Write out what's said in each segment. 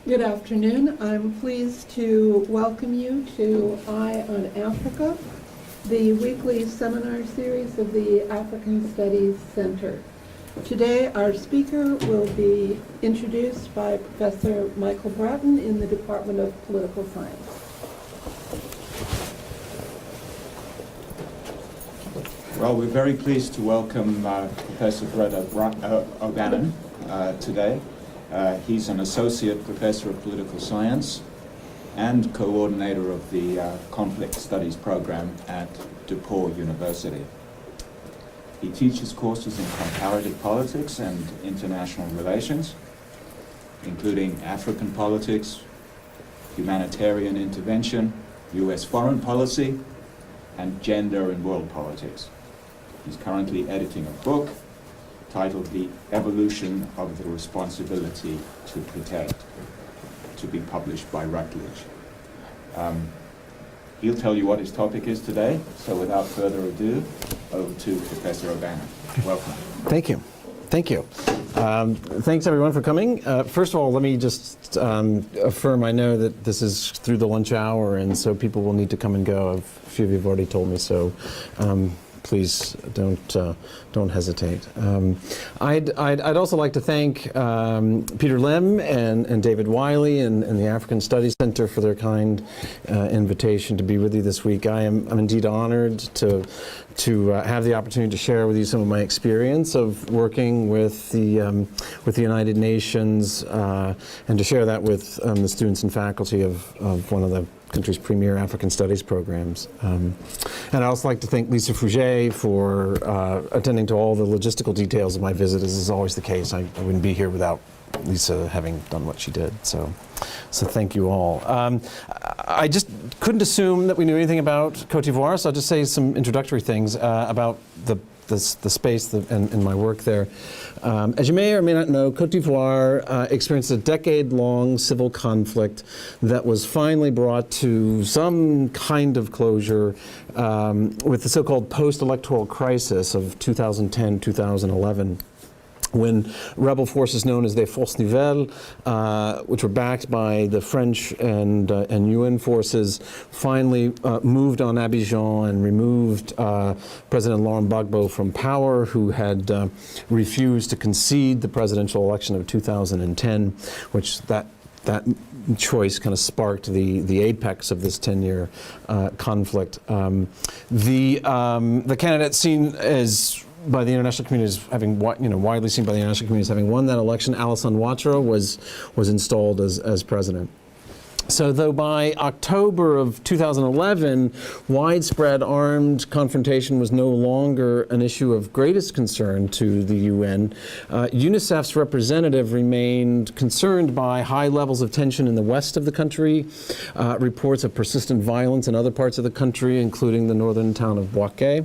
Good afternoon. I'm pleased to welcome you to Eye on Africa, the weekly seminar series of the African Studies Center. Today our speaker will be introduced by Professor Michael Bratton in the Department of Political Science. Well, we're very pleased to welcome Professor Brett O'Bannon today. He's an associate professor of political science and coordinator of the conflict studies program at DePauw University. He teaches courses in comparative politics and international relations, including African politics, humanitarian intervention, US foreign policy, and gender and world politics. He's currently editing a book titled The Evolution of the Responsibility to Protect, to be published by Routledge. He'll tell you what his topic is today, so without further ado, over to Professor O'Bannon. Welcome. Thank you. Thank you. Thanks everyone for coming. First of all, let me just affirm I know that this is through the lunch hour, and so people will need to come and go. A few of you have already told me so. Please don't hesitate. I'd also like to thank Peter Lim and David Wiley and the African Studies Center for their kind invitation to be with you this week. I'm indeed honored to have the opportunity to share with you some of my experience of working with the United Nations and to share that with the students and faculty of one of the country's premier African studies programs. And I'd also like to thank Lisa Fouget for attending to all the logistical details of my visit. As is always the case, I wouldn't be here without Lisa having done what she did. So thank you all. I just couldn't assume that we knew anything about Cöted'Ivoire, so I'll just say some introductory things about the space and my work there. As you may or may not know, Cöted'Ivoire experienced a decade-long civil conflict that was finally brought to some kind of closure with the so-called post-electoral crisis of 2010-2011. When rebel forces known as the Forces Nouvelles, which were backed by the French and UN forces, finally moved on Abidjan and removed President Laurent Gbagbo from power, who had refused to concede the presidential election of 2010, which that choice kind of sparked the apex of this 10-year conflict. The candidate seen as by the international community as having, widely seen by the international community as having won that election, Alassane Ouattara was installed as president. So though by October of 2011, widespread armed confrontation was no longer an issue of greatest concern to the UN, UNICEF's representative remained concerned by high levels of tension in the west of the country, reports of persistent violence in other parts of the country, including the northern town of Bouaké,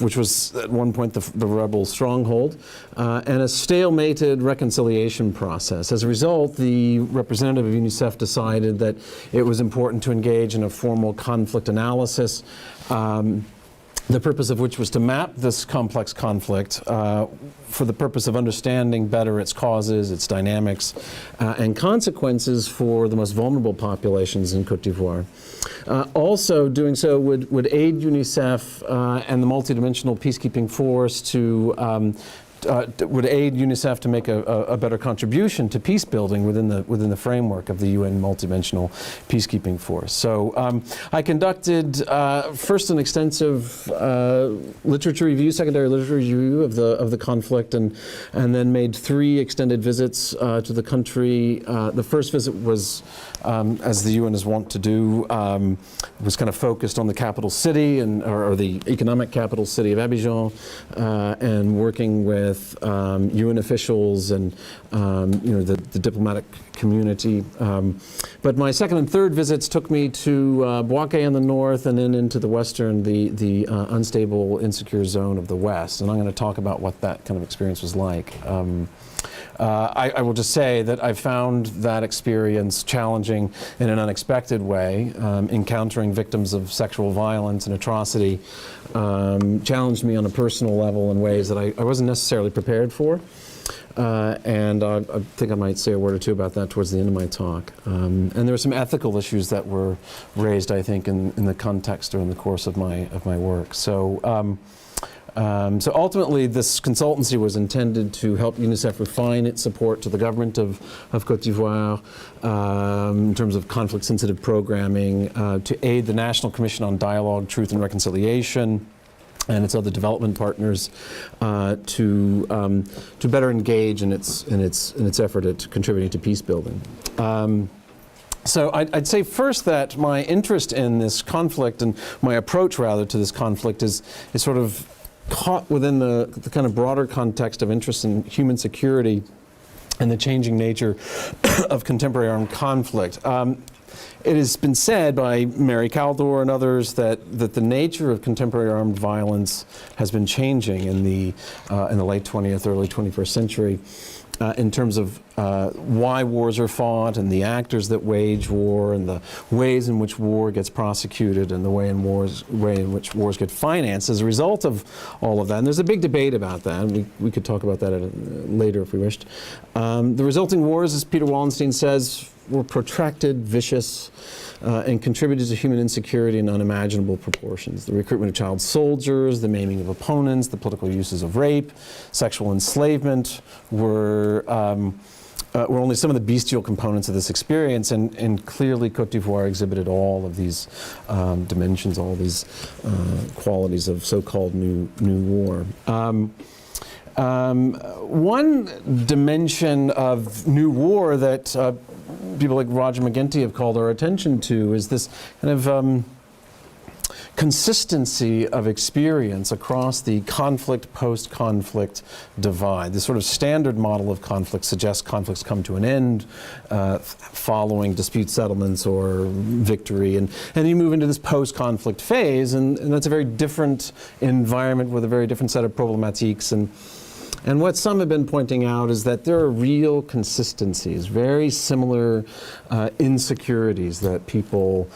which was at one point the rebel stronghold, and a stalemated reconciliation process. As a result, the representative of UNICEF decided that it was important to engage in a formal conflict analysis, the purpose of which was to map this complex conflict for the purpose of understanding better its causes, its dynamics, and consequences for the most vulnerable populations in Côte d'Ivoire. Also, doing so would aid UNICEF and the multidimensional peacekeeping force to would aid UNICEF to make a better contribution to peace building within the framework of the UN multidimensional peacekeeping force. So I conducted first an extensive literature review, secondary literature review of the conflict, and then made 3 extended visits to the country. The first visit was, as the UN is wont to do, was kind of focused on the capital city or the economic capital city of Abidjan, and working with with UN officials and the diplomatic community. But my second and third visits took me to Bouaké in the north and then into the western, the unstable, insecure zone of the west. And I'm going to talk about what that kind of experience was like. I will just say that I found that experience challenging in an unexpected way. Encountering victims of sexual violence and atrocity challenged me on a personal level in ways that I wasn't necessarily prepared for. And I think I might say a word or two about that towards the end of my talk. And there were some ethical issues that were raised, I think, in the context or in the course of my work. So ultimately, this consultancy was intended to help UNICEF refine its support to the government of Côte d'Ivoire in terms of conflict-sensitive programming, to aid the National Commission on Dialogue, Truth and Reconciliation, and its other development partners to better engage in its effort at contributing to peace building. So I'd say first that my interest in this conflict and my approach rather to this conflict is sort of caught within the kind of broader context of interest in human security and the changing nature of contemporary armed conflict. It has been said by Mary Kaldor and others that the nature of contemporary armed violence has been changing in the late 20th, early 21st century in terms of why wars are fought and the actors that wage war and the ways in which war gets prosecuted and the way in which wars get financed as a result of all of that. And there's a big debate about that, and we could talk about that later if we wished. The resulting wars, as Peter Wallenstein says, were protracted, vicious, and contributed to human insecurity in unimaginable proportions. The recruitment of child soldiers, the maiming of opponents, the political uses of rape, sexual enslavement were only some of the bestial components of this experience, and clearly Côte d'Ivoire exhibited all of these dimensions, all these qualities of so-called new war. One dimension of new war that people like Roger McGinty have called our attention to is this kind of consistency of experience across the conflict, post-conflict divide. This sort of standard model of conflict suggests conflicts come to an end following dispute settlements or victory, and you move into this post-conflict phase, and that's a very different environment with a very different set of problematiques. And what some have been pointing out is that there are real consistencies, very similar insecurities that people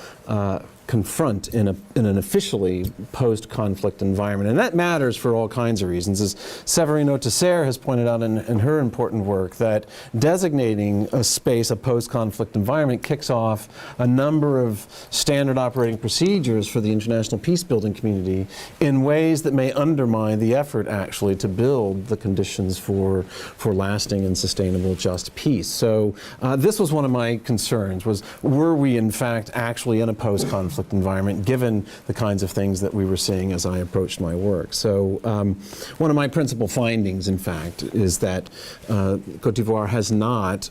confront in an officially post-conflict environment. And that matters for all kinds of reasons. As Séverine Autesserre has pointed out in her important work, that designating a space a post-conflict environment kicks off a number of standard operating procedures for the international peace-building community in ways that may undermine the effort actually to build the conditions for lasting and sustainable just peace. So this was one of my concerns, were we in fact actually in a post-conflict environment given the kinds of things that we were seeing as I approached my work. So one of my principal findings, in fact, is that Côte d'Ivoire has not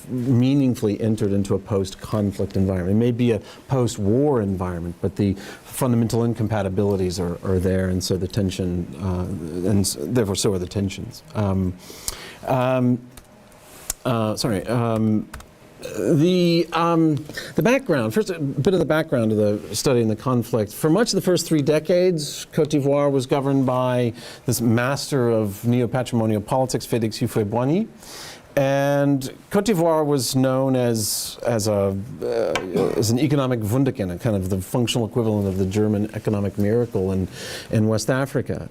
meaningfully entered into a post-conflict environment. It may be a post-war environment, but the fundamental incompatibilities are there, and so the tension, and therefore so are the tensions. The background, first a bit of the background of the study in the conflict. For much of the first 3 decades, Côte d'Ivoire was governed by this master of neo-patrimonial politics, Félix Houphouët-Boigny. And Côte d'Ivoire was known as an economic Wunderkind, kind of the functional equivalent of the German economic miracle in West Africa.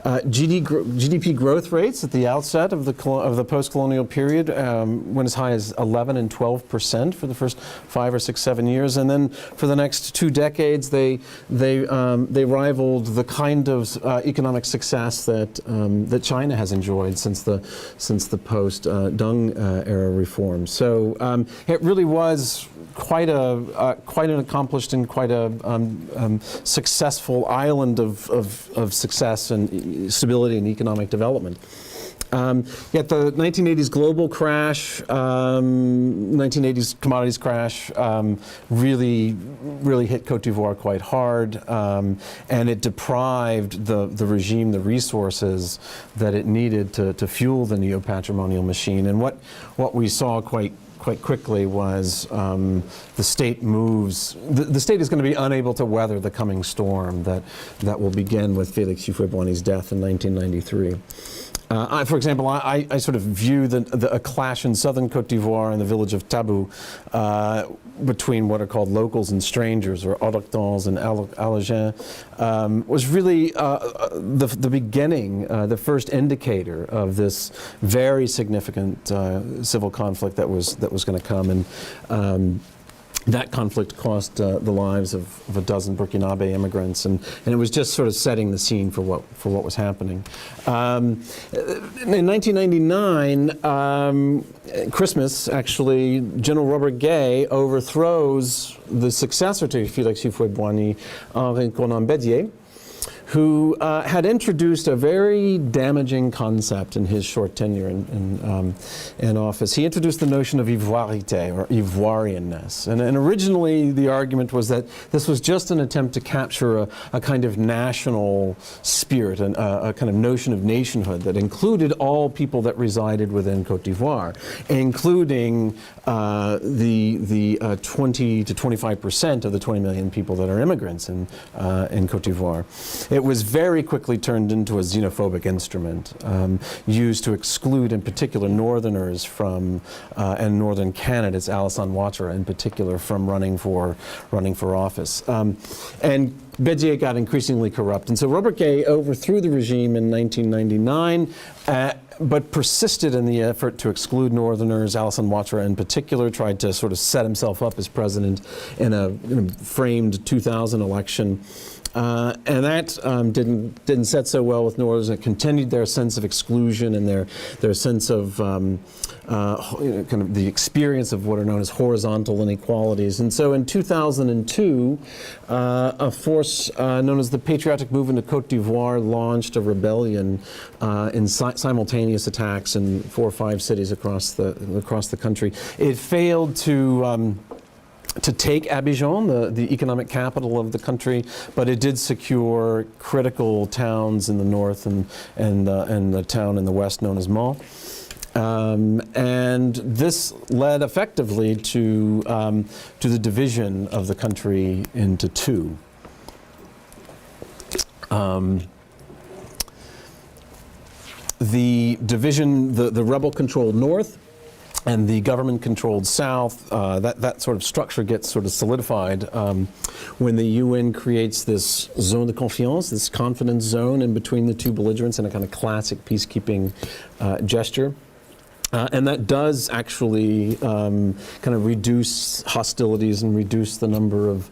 GDP growth rates at the outset of the post-colonial period went as high as 11% and 12% for the first 5 or 6, 7 years, and then for the next 2 decades, they rivaled the kind of economic success that China has enjoyed since the post-Deng era reform. So it really was quite an accomplished and quite a successful island of success and stability and economic development. Yet the 1980s global crash, 1980s commodities crash, really hit Côte d'Ivoire quite hard, and it deprived the regime the resources that it needed to fuel the neo-patrimonial machine. And what we saw quite quickly was the state moves. The state is going to be unable to weather the coming storm that will begin with Félix Houphouët-Boigny's death in 1993. For example, I sort of view a clash in southern Côte d'Ivoire and the village of Tabou between what are called locals and strangers, or autochthones and Allogènes, was really the beginning, the first indicator of this very significant civil conflict that was going to come. And that conflict cost the lives of a dozen Burkinabe immigrants, and it was just sort of setting the scene for what was happening. In 1999, Christmas, actually, General Robert Gay overthrows the successor to Félix Houphouët-Boigny, Henri Conan Bédier, who had introduced a very damaging concept in his short tenure in office. He introduced the notion of Ivoirité, or Ivoirianness. And originally the argument was that this was just an attempt to capture a kind of national spirit, and a kind of notion of nationhood that included all people that resided within Côte d'Ivoire, including the 20 to 25% of the 20 million people that are immigrants in Côte d'Ivoire. It was very quickly turned into a xenophobic instrument, used to exclude, in particular, Northerners from, and Northern candidates, Alassane Ouattara in particular, from running for office. And Bédier got increasingly corrupt, and so Robert Gay overthrew the regime in 1999. But persisted in the effort to exclude Northerners. Alassane Ouattara in particular tried to sort of set himself up as president in a framed 2000 election. And that didn't set so well with Northerners. It continued their sense of exclusion and their sense of kind of the experience of what are known as horizontal inequalities. And so in 2002, a force known as the Patriotic Movement of Côte d'Ivoire launched a rebellion in simultaneous attacks in 4 or 5 cities across the country. It failed to take Abidjan, the economic capital of the country, but it did secure critical towns in the north and the town in the west known as Mans. And this led effectively to the division of the country into 2. The division, the rebel-controlled north, and the government-controlled south, that sort of structure gets sort of solidified when the UN creates this zone de confiance, this confidence zone in between the 2 belligerents, in a kind of classic peacekeeping gesture. And that does actually kind of reduce hostilities and reduce the number of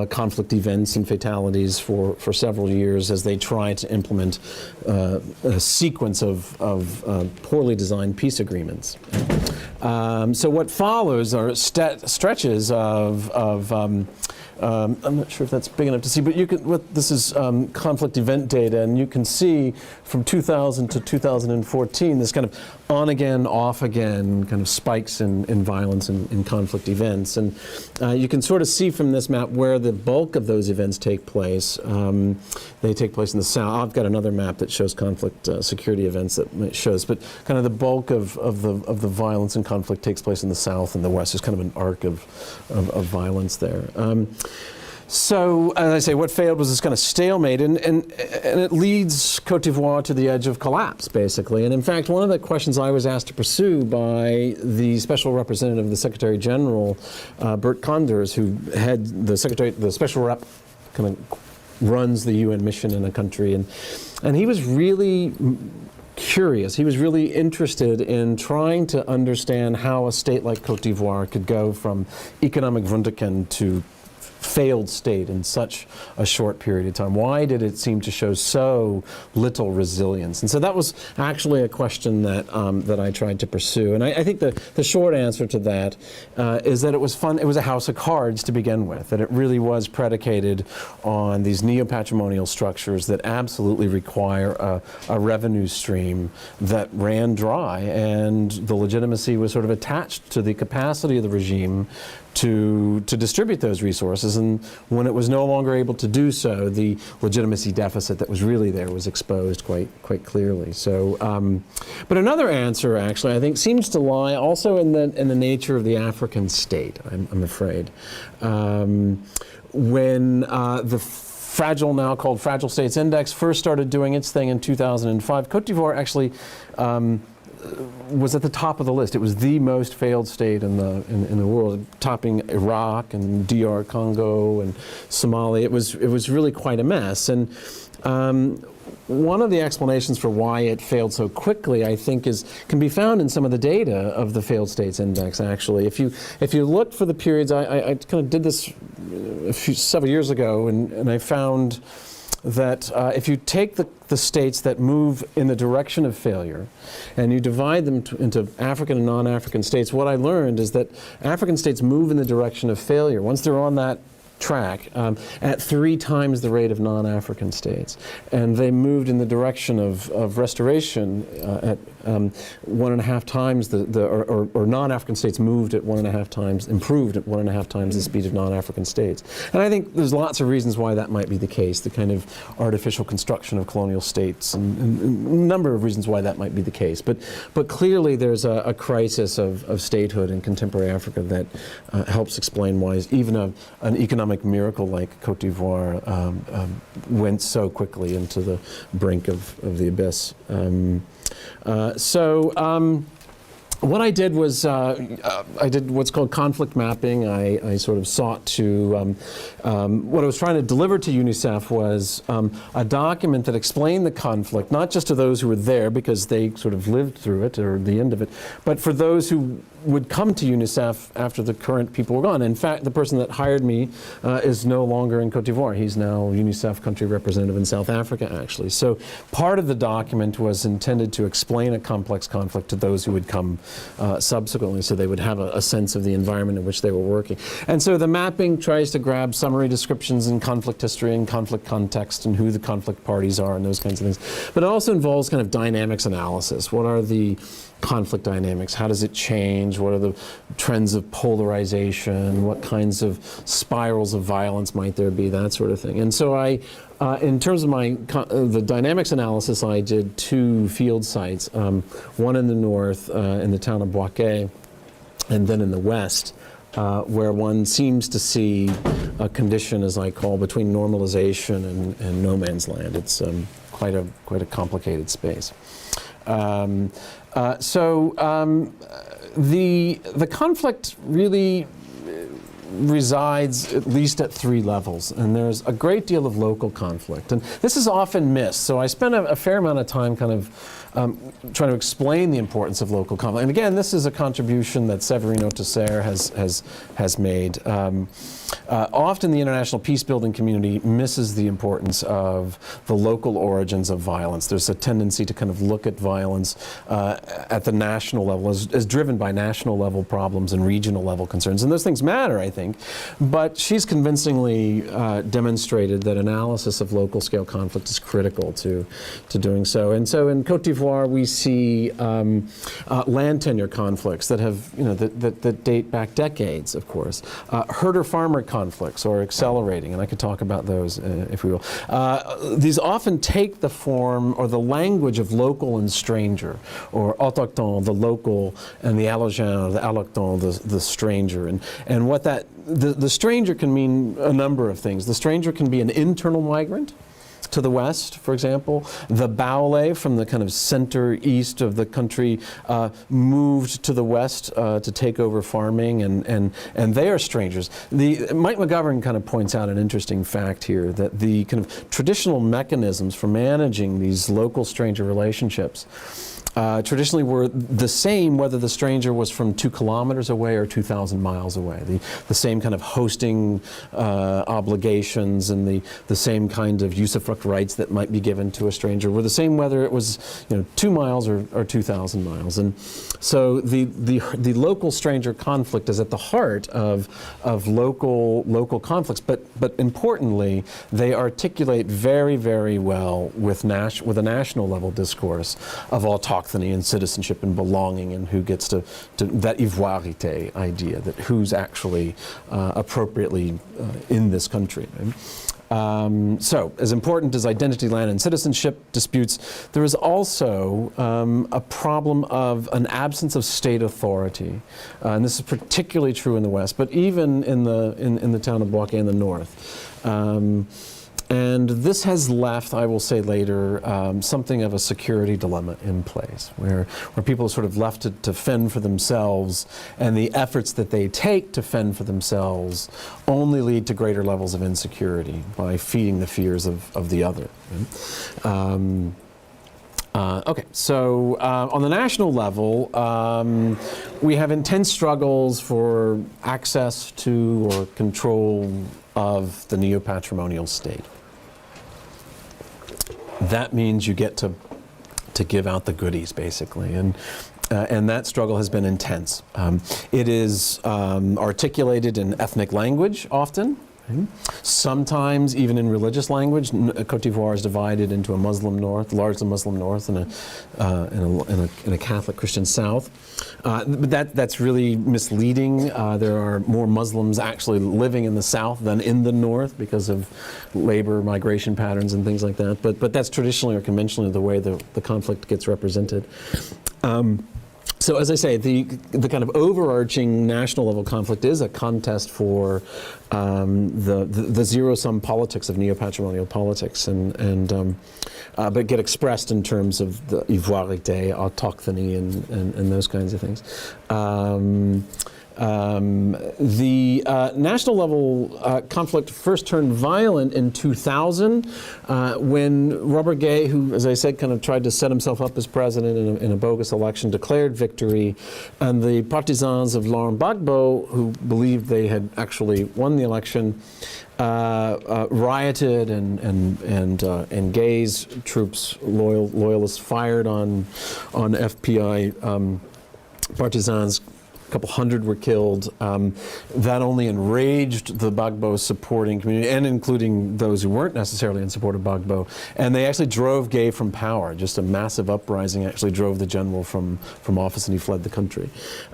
conflict events and fatalities for several years as they try to implement a sequence of poorly designed peace agreements. So what follows are stretches of I'm not sure if that's big enough to see, but this is conflict event data, and you can see from 2000 to 2014 this kind of on again, off again kind of spikes in violence and in conflict events. And you can sort of see from this map where the bulk of those events take place. They take place in the south. I've got another map that shows conflict security events that shows, but kind of the bulk of the violence and conflict takes place in the south and the west. There's kind of an arc of violence there. So, as I say, what failed was this kind of stalemate, and it leads Côte d'Ivoire to the edge of collapse, basically. And in fact, one of the questions I was asked to pursue by the special representative, the Secretary General, Bert Koenders, who had the special rep kind of runs the UN mission in a country, and he was really curious. He was really interested in trying to understand how a state like Côte d'Ivoire could go from economic wunderkind to failed state in such a short period of time? Why did it seem to show so little resilience? And so that was actually a question that that I tried to pursue. And I think the short answer to that is that it was fun. It was a house of cards to begin with. That it really was predicated on these neo-patrimonial structures that absolutely require a revenue stream that ran dry, and the legitimacy was sort of attached to the capacity of the regime to distribute those resources, and when it was no longer able to do so, the legitimacy deficit that was really there was exposed quite clearly. So, but another answer, actually, I think, seems to lie also in the nature of the African state. I'm afraid, when the fragile, now called Fragile States Index, first started doing its thing in 2005, Côte d'Ivoire actually was at the top of the list. It was the most failed state in the world, topping Iraq and DR Congo and Somalia. It was really quite a mess. And one of the explanations for why it failed so quickly, I think, can be found in some of the data of the Failed States Index. Actually, if you look for the periods, I kind of did this several years ago, and I found that if you take the states that move in the direction of failure and you divide them into African and non-African states, what I learned is that African states move in the direction of failure once they're on that track at 3 times the rate of non-African states, and they moved in the direction of restoration at 1.5 times or non-African states moved at 1.5 times, improved at 1.5 times the speed of non-African states. And I think there's lots of reasons why that might be the case, the kind of artificial construction of colonial states, and a number of reasons why that might be the case. But clearly there's a crisis of statehood in contemporary Africa that helps explain why even an economic miracle like Côte d'Ivoire went so quickly into the brink of the abyss. What I did was I did what's called conflict mapping. I sort of sought to, what I was trying to deliver to UNICEF was a document that explained the conflict, not just to those who were there because they sort of lived through it or the end of it, but for those who would come to UNICEF after the current people were gone. In fact, the person that hired me is no longer in Côte d'Ivoire. He's now UNICEF country representative in South Africa, actually. So part of the document was intended to explain a complex conflict to those who would come subsequently, so they would have a sense of the environment in which they were working. And so the mapping tries to grab summary descriptions in conflict history and conflict context and who the conflict parties are and those kinds of things. But it also involves kind of dynamics analysis. What are the conflict dynamics? How does it change? What are the trends of polarization? What kinds of spirals of violence might there be? That sort of thing. And so in terms of the dynamics analysis, I did 2 field sites, one in the north in the town of Boaké, and then in the west, where one seems to see a condition, as I call, between normalization and no man's land. It's quite a complicated space. The conflict really resides at least at 3 levels, and there's a great deal of local conflict, and this is often missed. So I spent a fair amount of time kind of trying to explain the importance of local conflict. And again, this is a contribution that Severino Tesser has made. Often the international peace-building community misses the importance of the local origins of violence. There's a tendency to kind of look at violence at the national level as driven by national level problems and regional level concerns. And those things matter, I think. But she's convincingly demonstrated that analysis of local scale conflict is critical to doing so. And so in Côte d'Ivoire, we see land tenure conflicts that have, that date back decades, of course. Herder-farmer conflicts are accelerating, and I could talk about those if we will. These often take the form or the language of local and stranger, or autochtone, the local, and the allogène, or the allochtone, the stranger. And what the stranger can mean a number of things. The stranger can be an internal migrant to the west, for example. The Baoulé from the kind of center east of the country moved to the west to take over farming, and they are strangers. Mike McGovern kind of points out an interesting fact here, that the kind of traditional mechanisms for managing these local stranger relationships traditionally were the same whether the stranger was from 2 kilometers away or 2,000 miles away. The same kind of hosting obligations and the same kind of usufruct rights that might be given to a stranger were the same whether it was 2 miles or 2,000 miles. And so the local stranger conflict is at the heart of local conflicts, but importantly, they articulate very, very well with a national level discourse of autochthony and citizenship and belonging and who gets to that Ivoirité idea, that who's actually appropriately in this country. Right? So, as important as identity, land, and citizenship disputes, there is also a problem of an absence of state authority, and this is particularly true in the West, but even in the town of Bouaké in the North. And this has left, I will say later, something of a security dilemma in place, where people are sort of left to fend for themselves, and the efforts that they take to fend for themselves only lead to greater levels of insecurity by feeding the fears of the other. Okay, so on the national level, we have intense struggles for access to or control of the neo-patrimonial state. That means you get to give out the goodies, basically, and that struggle has been intense. It is articulated in ethnic language often. Sometimes even in religious language. Côte d'Ivoire is divided into a Muslim north, largely Muslim north, and a Catholic Christian south. But that's really misleading. There are more Muslims actually living in the south than in the north because of labor migration patterns and things like that. But that's traditionally or conventionally the way the conflict gets represented. So as I say, the kind of overarching national level conflict is a contest for the zero-sum politics of neo-patrimonial politics, but get expressed in terms of the ivoirité, autochthony, and those kinds of things. The national level conflict first turned violent in 2000 when Robert Gay, who, as I said, kind of tried to set himself up as president in a bogus election, declared victory, and the partisans of Laurent Gbagbo, who believed they had actually won the election, rioted, and Gay's troops, loyalists, fired on FPI partisans. A couple hundred were killed. That only enraged the Gbagbo supporting community, and including those who weren't necessarily in support of Gbagbo. And they actually drove Gay from power. Just a massive uprising actually drove the general from office, and he fled the country.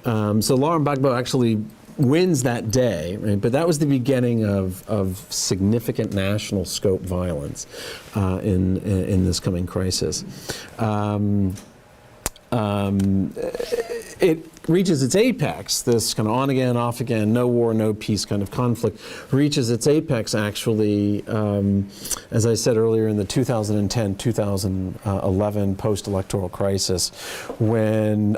So Laurent Gbagbo actually wins that day, right? But that was the beginning of significant national scope violence in this coming crisis. It reaches its apex, this kind of on again, off again, no war, no peace kind of conflict, reaches its apex actually, as I said earlier, in the 2010-2011 post-electoral crisis, when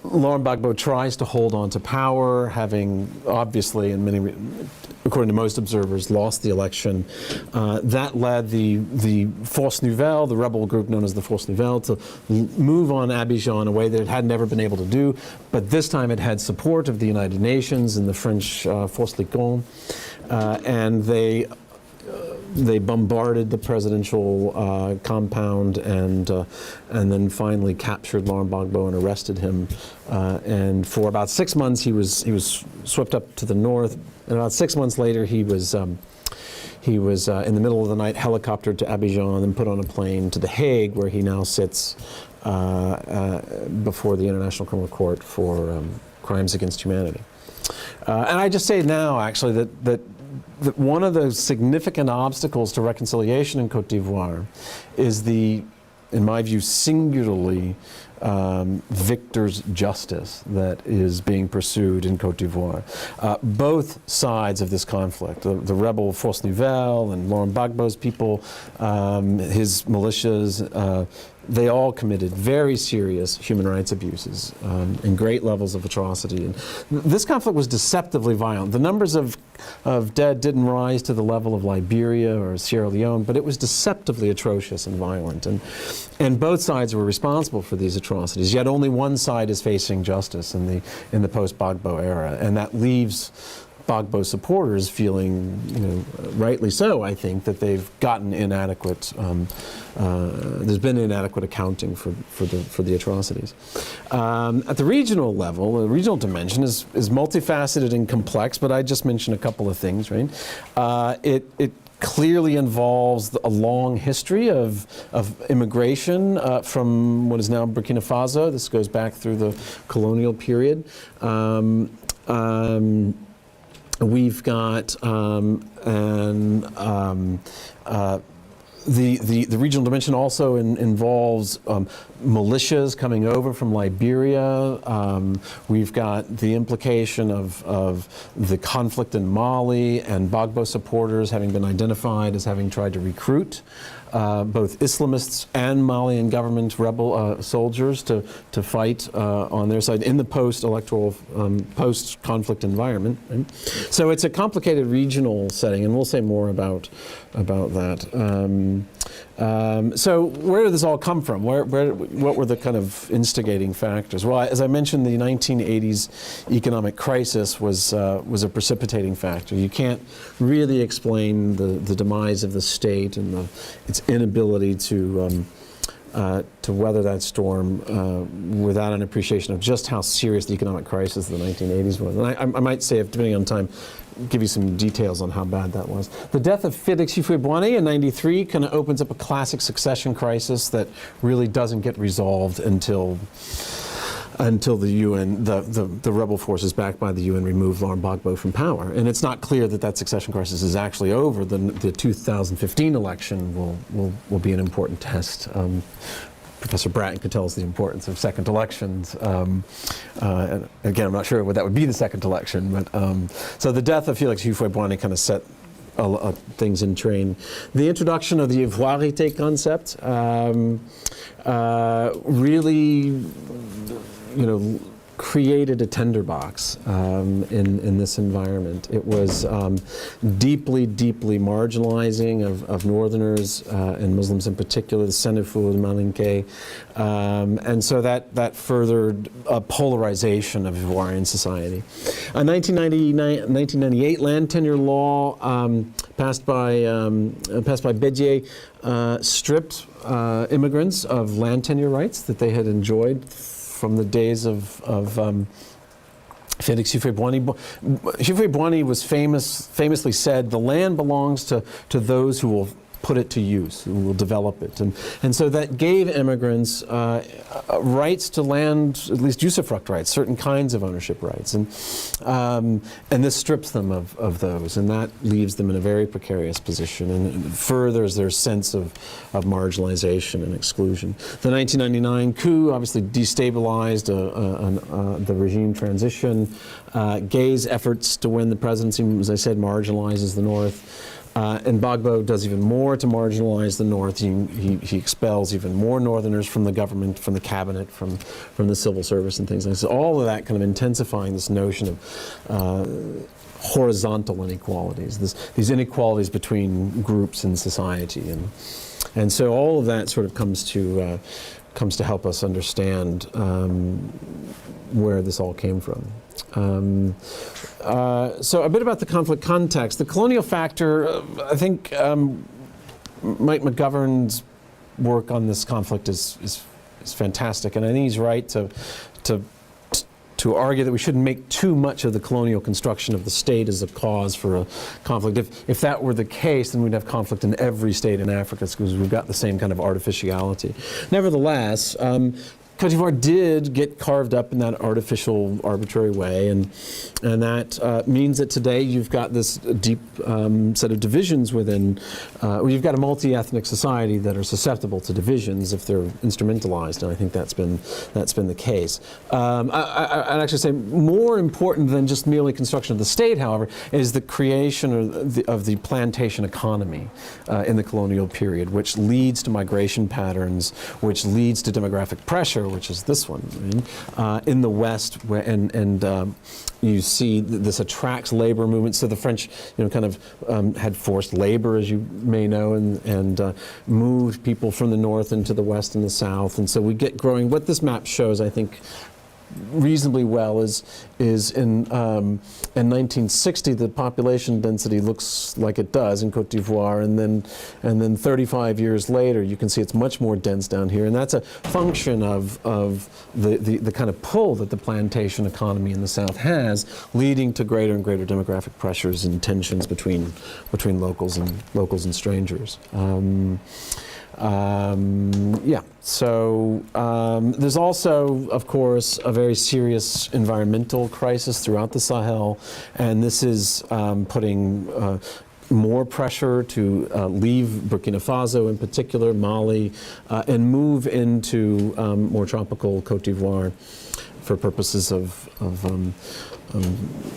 Laurent Gbagbo tries to hold on to power, having obviously, according to most observers, lost the election. That led the Force Nouvelle, the rebel group known as the Force Nouvelle, to move on Abidjan in a way that it had never been able to do. But this time it had support of the United Nations and the French Force Ligon, and they bombarded the presidential compound and then finally captured Laurent Gbagbo and arrested him. And for about 6 months he was swept up to the north. And about 6 months later, he was in the middle of the night helicoptered to Abidjan and put on a plane to The Hague, where he now sits before the International Criminal Court for crimes against humanity. And I just say now, actually, that one of the significant obstacles to reconciliation in Côte d'Ivoire is in my view, singularly victor's justice that is being pursued in Côte d'Ivoire. Both sides of this conflict, the rebel Force Nouvelle and Laurent Gbagbo's people, his militias, they all committed very serious human rights abuses and great levels of atrocity. And this conflict was deceptively violent. The numbers of dead didn't rise to the level of Liberia or Sierra Leone, but it was deceptively atrocious and violent. And both sides were responsible for these atrocities, yet only one side is facing justice in the post-Gbagbo era, and that leaves Gbagbo supporters feeling, rightly so, I think, that they've gotten inadequate. There's been inadequate accounting for the atrocities. At the regional level, the regional dimension is multifaceted and complex, but I just mentioned a couple of things, right? It clearly involves a long history of immigration from what is now Burkina Faso. This goes back through the colonial period. We've got the regional dimension also involves militias coming over from Liberia. We've got the implication of the conflict in Mali and Gbagbo supporters having been identified as having tried to recruit both Islamists and Malian government rebel soldiers to fight on their side in the post-electoral, post-conflict environment. Right? So it's a complicated regional setting, and we'll say more about that. So where did this all come from? What were the kind of instigating factors? Well, as I mentioned, the 1980s economic crisis was a precipitating factor. You can't really explain the demise of the state and its inability to weather that storm without an appreciation of just how serious the economic crisis of the 1980s was. And I might say, depending on time, give you some details on how bad that was. The death of Félix Houphouët-Boigny in '93 kind of opens up a classic succession crisis that really doesn't get resolved until the UN, the rebel forces backed by the UN, remove Laurent Gbagbo from power. And it's not clear that succession crisis is actually over. The 2015 election will be an important test. Professor Bratton could tell us the importance of second elections. And again, I'm not sure what that would be, the second election. But so the death of Félix Houphouët-Boigny kind of set things in train. The introduction of the Ivoirianness concept really, created a tinderbox in this environment. It was deeply, deeply marginalizing of Northerners and Muslims in particular, the Senufo and Malinke. And so that furthered a polarization of Ivoirian society. A 1998 land tenure law passed by Bédier stripped immigrants of land tenure rights that they had enjoyed from the days of Félix Houphouët-Boigny. Houphouët-Boigny was famously said, the land belongs to those who will put it to use, who will develop it. And so that gave immigrants rights to land, at least usufruct rights, certain kinds of ownership rights. And this strips them of those, and that leaves them in a very precarious position and furthers their sense of marginalization and exclusion. The 1999 coup obviously destabilized the regime transition. Gay's efforts to win the presidency, as I said, marginalizes the North. And Gbagbo does even more to marginalize the North. He expels even more Northerners from the government, from the cabinet, from the civil service and things like that. So all of that kind of intensifying this notion of horizontal inequalities, these inequalities between groups in society. And so all of that sort of comes to help us understand where this all came from. So a bit about the conflict context. The colonial factor, I think Mike McGovern's work on this conflict is fantastic, and I think he's right to argue that we shouldn't make too much of the colonial construction of the state as a cause for a conflict. If that were the case, then we'd have conflict in every state in Africa because we've got the same kind of artificiality. Nevertheless, Côte d'Ivoire did get carved up in that artificial, arbitrary way, and that means that today you've got this deep set of divisions within, you've got a multi-ethnic society that are susceptible to divisions if they're instrumentalized, and I think that's been the case. I'd actually say more important than just merely construction of the state, however, is the creation of the plantation economy in the colonial period, which leads to migration patterns, which leads to demographic pressure, which is this one, right? In the West, you see this attracts labor movements. So the French, kind of had forced labor, as you may know, and moved people from the north into the west and the south. And so we get growing. What this map shows, I think, reasonably well is in 1960 the population density looks like it does in Côte d'Ivoire, and then 35 years later you can see it's much more dense down here, and that's a function of the kind of pull that the plantation economy in the south has, leading to greater and greater demographic pressures and tensions between locals and strangers. So there's also, of course, a very serious environmental crisis throughout the Sahel, and this is putting more pressure to leave Burkina Faso in particular, Mali, and move into more tropical Côte d'Ivoire for purposes of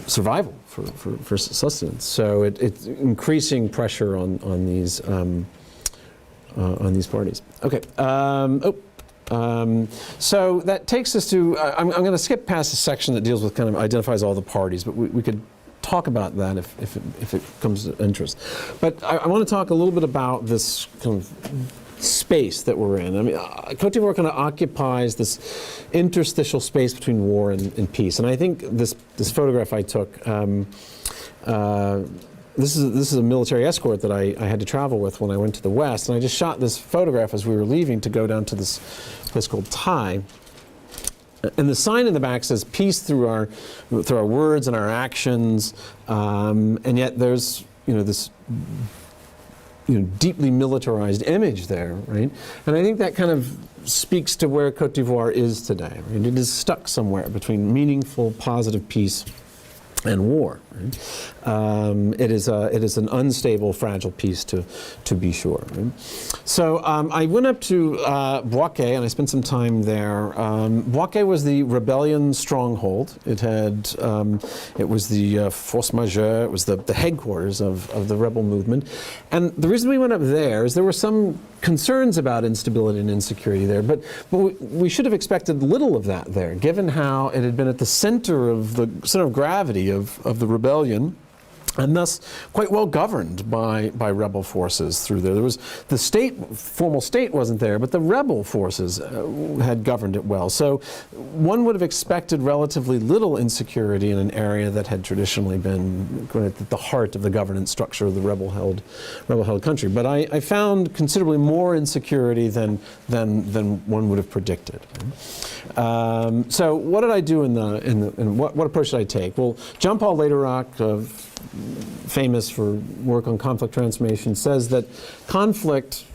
survival, for sustenance. So it's increasing pressure on these parties. Okay. So that takes us to, I'm going to skip past the section that deals with kind of identifies all the parties, but we could talk about that if it comes to interest. But I want to talk a little bit about this kind of space that we're in. I mean, Côte d'Ivoire kind of occupies this interstitial space between war and peace. And I think this photograph I took, this is a military escort that I had to travel with when I went to the West, and I just shot this photograph as we were leaving to go down to this place called Tai. And the sign in the back says peace through our words and our actions, and yet there's this deeply militarized image there, right? And I think that kind of speaks to where Côte d'Ivoire is today. Right? It is stuck somewhere between meaningful, positive peace and war. Right? It is an unstable, fragile peace, to be sure. Right? So I went up to Bouaké and I spent some time there. Bouaké was the rebellion stronghold. It was the force majeure. It was the headquarters of the rebel movement. And the reason we went up there is there were some concerns about instability and insecurity there, but we should have expected little of that there, given how it had been at the center of gravity of the rebellion, and thus quite well governed by rebel forces through there. There was the formal state wasn't there, but the rebel forces had governed it well. So one would have expected relatively little insecurity in an area that had traditionally been at the heart of the governance structure of the rebel-held country. But I found considerably more insecurity than one would have predicted. So what did I do in what approach did I take? Well, Jean-Paul Lederach, famous for work on conflict transformation, says that conflict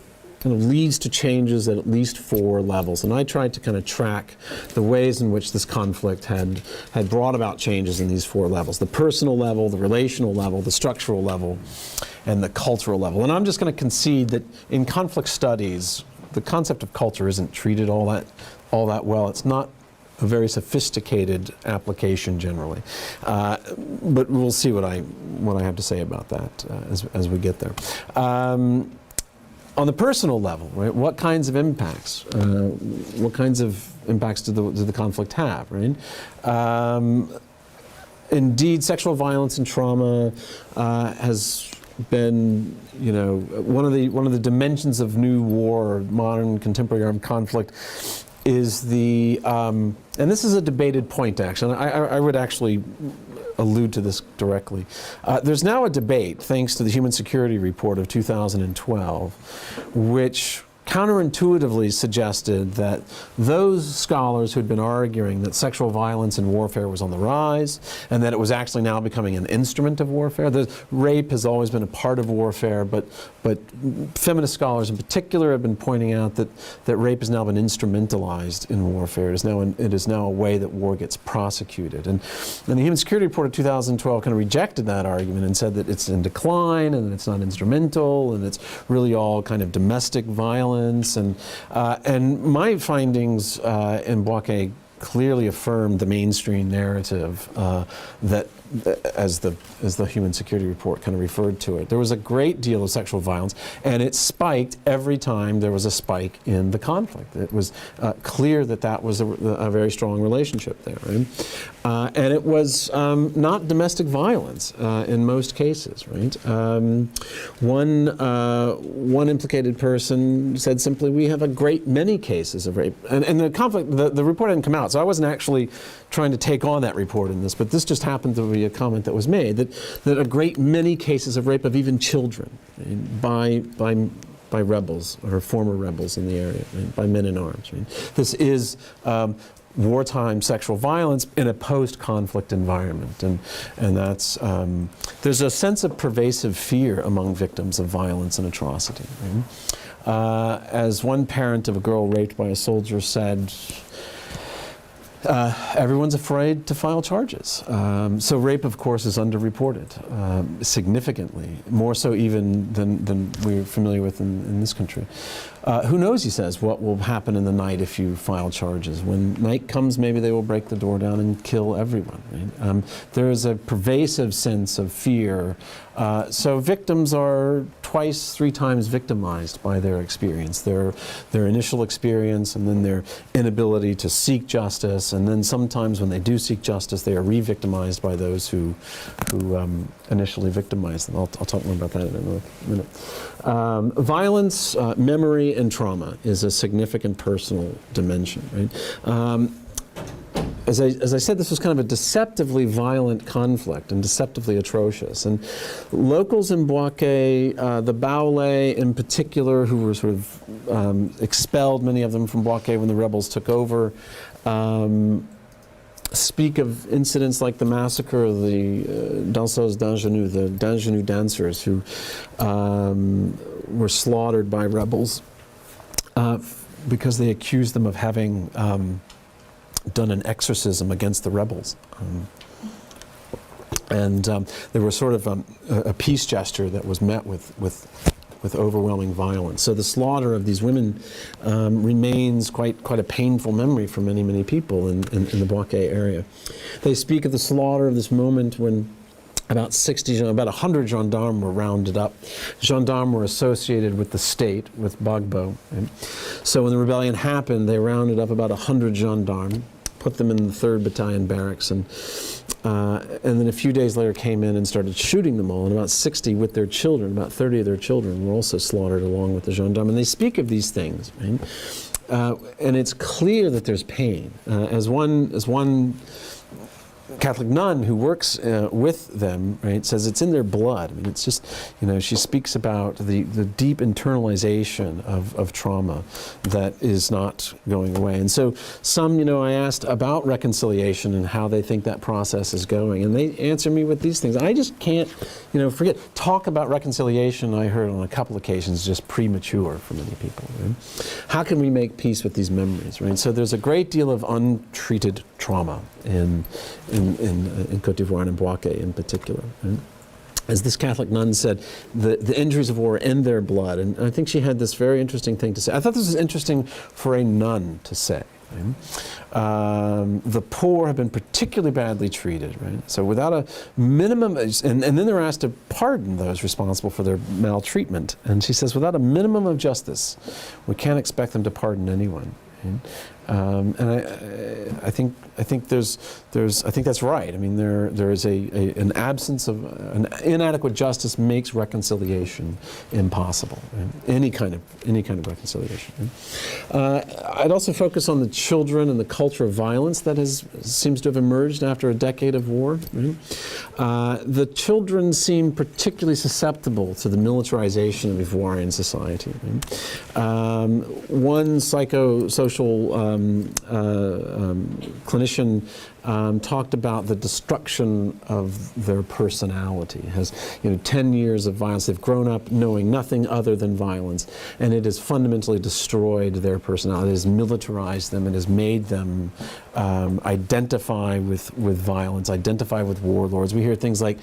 kind of leads to changes at least 4 levels. And I tried to kind of track the ways in which this conflict had brought about changes in these 4 levels: the personal level, the relational level, the structural level, and the cultural level. And I'm just going to concede that in conflict studies, the concept of culture isn't treated all that well. It's not a very sophisticated application generally, but we'll see what I have to say about that as we get there. On the personal level, right? What kinds of impacts? What kinds of impacts do the conflict have? Right? Indeed, sexual violence and trauma has been, one of the dimensions of new war or modern contemporary armed conflict is and this is a debated point actually, and I would actually allude to this directly. There's now a debate, thanks to the Human Security Report of 2012, which counterintuitively suggested that those scholars who'd been arguing that sexual violence in warfare was on the rise and that it was actually now becoming an instrument of warfare. The rape has always been a part of warfare, but feminist scholars in particular have been pointing out that rape has now been instrumentalized in warfare. It is now a way that war gets prosecuted. And the Human Security Report of 2012 kind of rejected that argument and said that it's in decline and it's not instrumental and it's really all kind of domestic violence. And my findings in Boaké clearly affirmed the mainstream narrative that, as the Human Security Report kind of referred to it. There was a great deal of sexual violence, and it spiked every time there was a spike in the conflict. It was clear that that was a very strong relationship there. Right? And it was not domestic violence in most cases. Right? One implicated person said simply, "We have a great many cases of rape." And the conflict, the report hadn't come out, so I wasn't actually trying to take on that report in this, but this just happened to be a comment that was made, that a great many cases of rape of even children, right, by rebels or former rebels in the area, right, by men in arms. Right. This is wartime sexual violence in a post-conflict environment, and that's there's a sense of pervasive fear among victims of violence and atrocity. Right? As one parent of a girl raped by a soldier said, everyone's afraid to file charges. So rape, of course, is underreported significantly, more so even than we're familiar with in this country. Who knows, he says, what will happen in the night if you file charges. When night comes, maybe they will break the door down and kill everyone. Right? There is a pervasive sense of fear. So victims are twice, 3 times victimized by their experience. Their initial experience, and then their inability to seek justice, and then sometimes when they do seek justice, they are re-victimized by those who initially victimized them. I'll talk more about that in a minute. Violence, memory, and trauma is a significant personal dimension. Right? As I said, this was kind of a deceptively violent conflict and deceptively atrocious. And locals in Boaké, the Baoulé in particular, who were sort of expelled, many of them from Boaké when the rebels took over, speak of incidents like the massacre of the danseuses d'Ingenue, the d'Ingenue dancers who were slaughtered by rebels because they accused them of having done an exorcism against the rebels. There was sort of a peace gesture that was met with overwhelming violence. So the slaughter of these women remains quite a painful memory for many, many people in the Boaké area. They speak of the slaughter of this moment when about 100 gendarmes were rounded up. Gendarmes were associated with the state, with Gbagbo. Right? So when the rebellion happened, they rounded up about 100 gendarmes, put them in the 3rd Battalion barracks, and then a few days later came in and started shooting them all, and about 60 with their children, about 30 of their children were also slaughtered along with the gendarmes. And they speak of these things, right? And it's clear that there's pain. As one Catholic nun who works with them, right, says it's in their blood. I mean, it's just, she speaks about the deep internalization of trauma that is not going away. And so some, I asked about reconciliation and how they think that process is going, and they answer me with these things. I just can't, forget. Talk about reconciliation, I heard on a couple occasions, just premature for many people. Right? How can we make peace with these memories, right? So there's a great deal of untreated trauma in Cöted'Ivoire and in Boaké in particular. Right? As this Catholic nun said, the injuries of war are in their blood. And I think she had this very interesting thing to say. I thought this was interesting for a nun to say. Right? The poor have been particularly badly treated, right? So without a minimum, and then they're asked to pardon those responsible for their maltreatment. And she says, without a minimum of justice, we can't expect them to pardon anyone. Right? And I think that's right. I mean, there is an absence of an inadequate justice makes reconciliation impossible. Right? Any kind of reconciliation. Right? I'd also focus on the children and the culture of violence that seems to have emerged after a decade of war. Right? The children seem particularly susceptible to the militarization of Ivoirian society. Right? One psychosocial clinician talked about the destruction of their personality. Has 10 years of violence. They've grown up knowing nothing other than violence, and it has fundamentally destroyed their personality. It has militarized them. It has made them identify with violence, identify with warlords. We hear things like,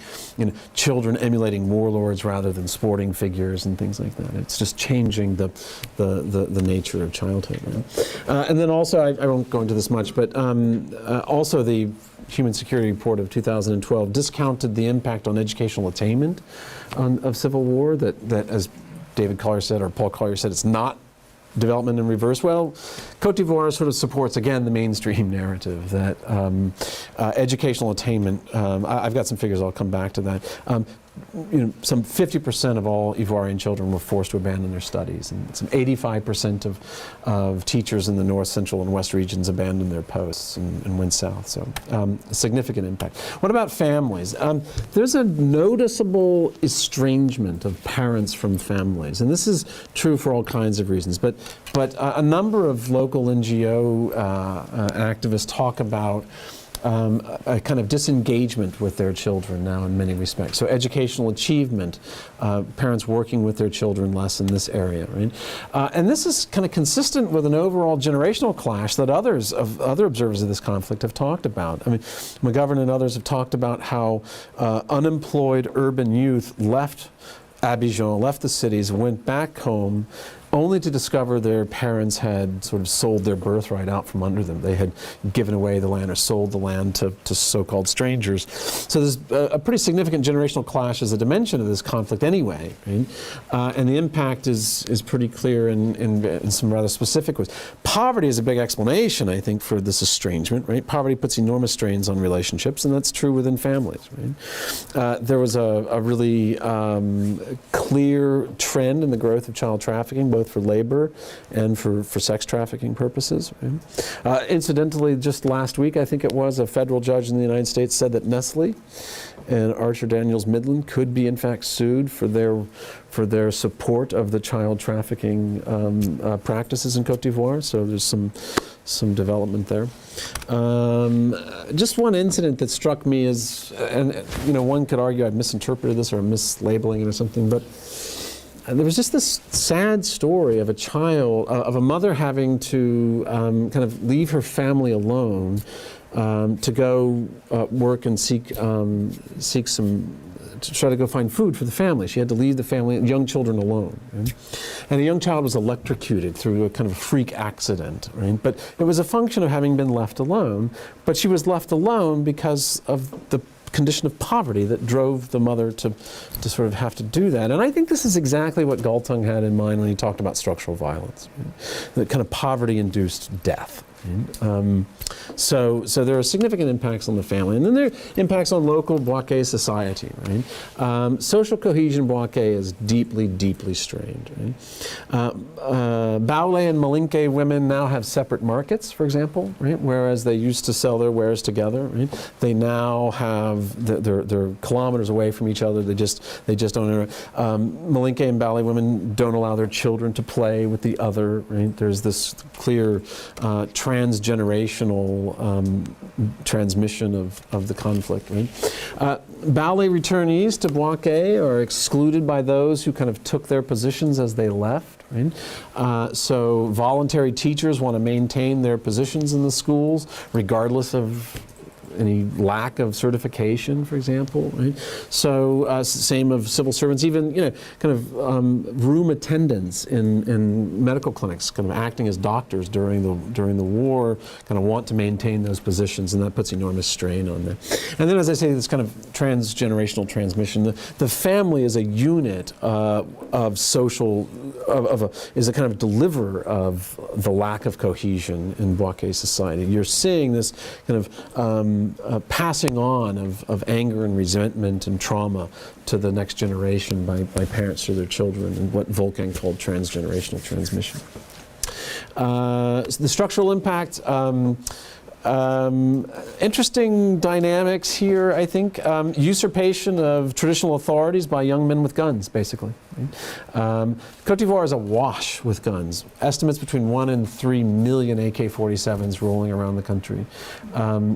children emulating warlords rather than sporting figures and things like that. It's just changing the nature of childhood. Right? And then also, I won't go into this much, but also the Human Security Report of 2012 discounted the impact on educational attainment of civil war, that as David Collier said, or Paul Collier said, it's not development in reverse. Well, Cöted'Ivoire sort of supports, again, the mainstream narrative that educational attainment, I've got some figures, I'll come back to that. Some 50% of all Ivoirian children were forced to abandon their studies, and some 85% of teachers in the north, central, and west regions abandoned their posts and went south. So a significant impact. What about families? There's a noticeable estrangement of parents from families, and this is true for all kinds of reasons. But a number of local NGO activists talk about a kind of disengagement with their children now in many respects. So educational achievement, parents working with their children less in this area, right? And this is kind of consistent with an overall generational clash that other observers of this conflict have talked about. I mean, McGovern and others have talked about how unemployed urban youth left Abidjan, left the cities, went back home, only to discover their parents had sort of sold their birthright out from under them. They had given away the land or sold the land to so-called strangers. So there's a pretty significant generational clash as a dimension of this conflict anyway, right? And the impact is pretty clear in some rather specific ways. Poverty is a big explanation, I think, for this estrangement, right? Poverty puts enormous strains on relationships, and that's true within families, right? There was a really clear trend in the growth of child trafficking, both for labor and for sex trafficking purposes. Right? Incidentally, just last week, I think it was, a federal judge in the United States said that Nestle and Archer Daniels Midland could be in fact sued for their support of the child trafficking practices in Côte d'Ivoire. So there's some development there. Just one incident that struck me is, and one could argue I've misinterpreted this or I'm mislabeling it or something, but there was just this sad story of a mother having to kind of leave her family alone to go work and to try to go find food for the family. She had to leave the family, young children alone. Right? And a young child was electrocuted through a kind of freak accident. Right? But it was a function of having been left alone. But she was left alone because of the condition of poverty that drove the mother to sort of have to do that. And I think this is exactly what Galtung had in mind when he talked about structural violence, right? The kind of poverty-induced death. Right? So there are significant impacts on the family. And then there are impacts on local Bouaké society. Right? Social cohesion in Bouaké is deeply, deeply strained. Right? Baoulé and Malinké women now have separate markets, for example, right? Whereas they used to sell their wares together. Right? They now have, they're kilometers away from each other. They just don't. Malinké and Baoulé women don't allow their children to play with the other. Right? There's this clear transgenerational transmission of the conflict. Right? Baoulé returnees to Bouaké are excluded by those who kind of took their positions as they left. Right? So voluntary teachers want to maintain their positions in the schools, regardless of any lack of certification, for example, right? So same of civil servants, even kind of room attendants in medical clinics, kind of acting as doctors during the war, kind of want to maintain those positions, and that puts enormous strain on them. And then, as I say, this kind of transgenerational transmission. The family is a unit of social, is a kind of deliverer of the lack of cohesion in Bouaké society. You're seeing this kind of passing on of anger and resentment and trauma to the next generation by parents to their children, and what Volcan called transgenerational transmission. The structural impact, interesting dynamics here, I think. Usurpation of traditional authorities by young men with guns, basically. Côte d'Ivoire is awash with guns. Estimates between 1 and 3 million AK-47s rolling around the country.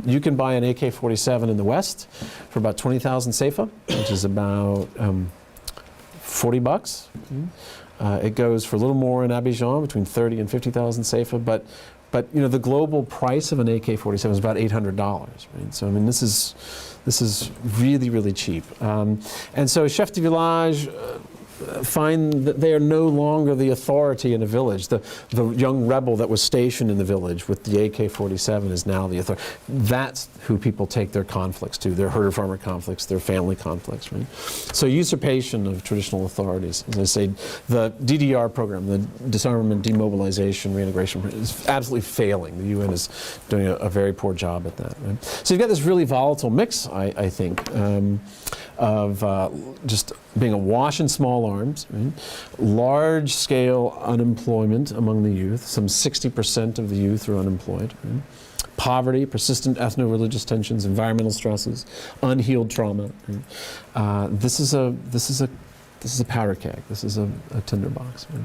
You can buy an AK-47 in the West for about 20,000 CFA, which is about $40. It goes for a little more in Abidjan, between 30 and 50,000 CFA, but the global price of an AK-47 is about $800, right? So I mean, this is really, really cheap. And so chefs de village find that they are no longer the authority in a village. The young rebel that was stationed in the village with the AK-47 is now the authority. That's who people take their conflicts to, their herder-farmer conflicts, their family conflicts, right? So usurpation of traditional authorities. As I say, the DDR program, the disarmament, demobilization, reintegration, is absolutely failing. The UN is doing a very poor job at that, right? So you've got this really volatile mix, I think, of just being awash in small arms, right? Large-scale unemployment among the youth. Some 60% of the youth are unemployed. Right? Poverty, persistent ethno-religious tensions, environmental stresses, unhealed trauma. Right? This is a powder keg. This is a tinderbox. Right?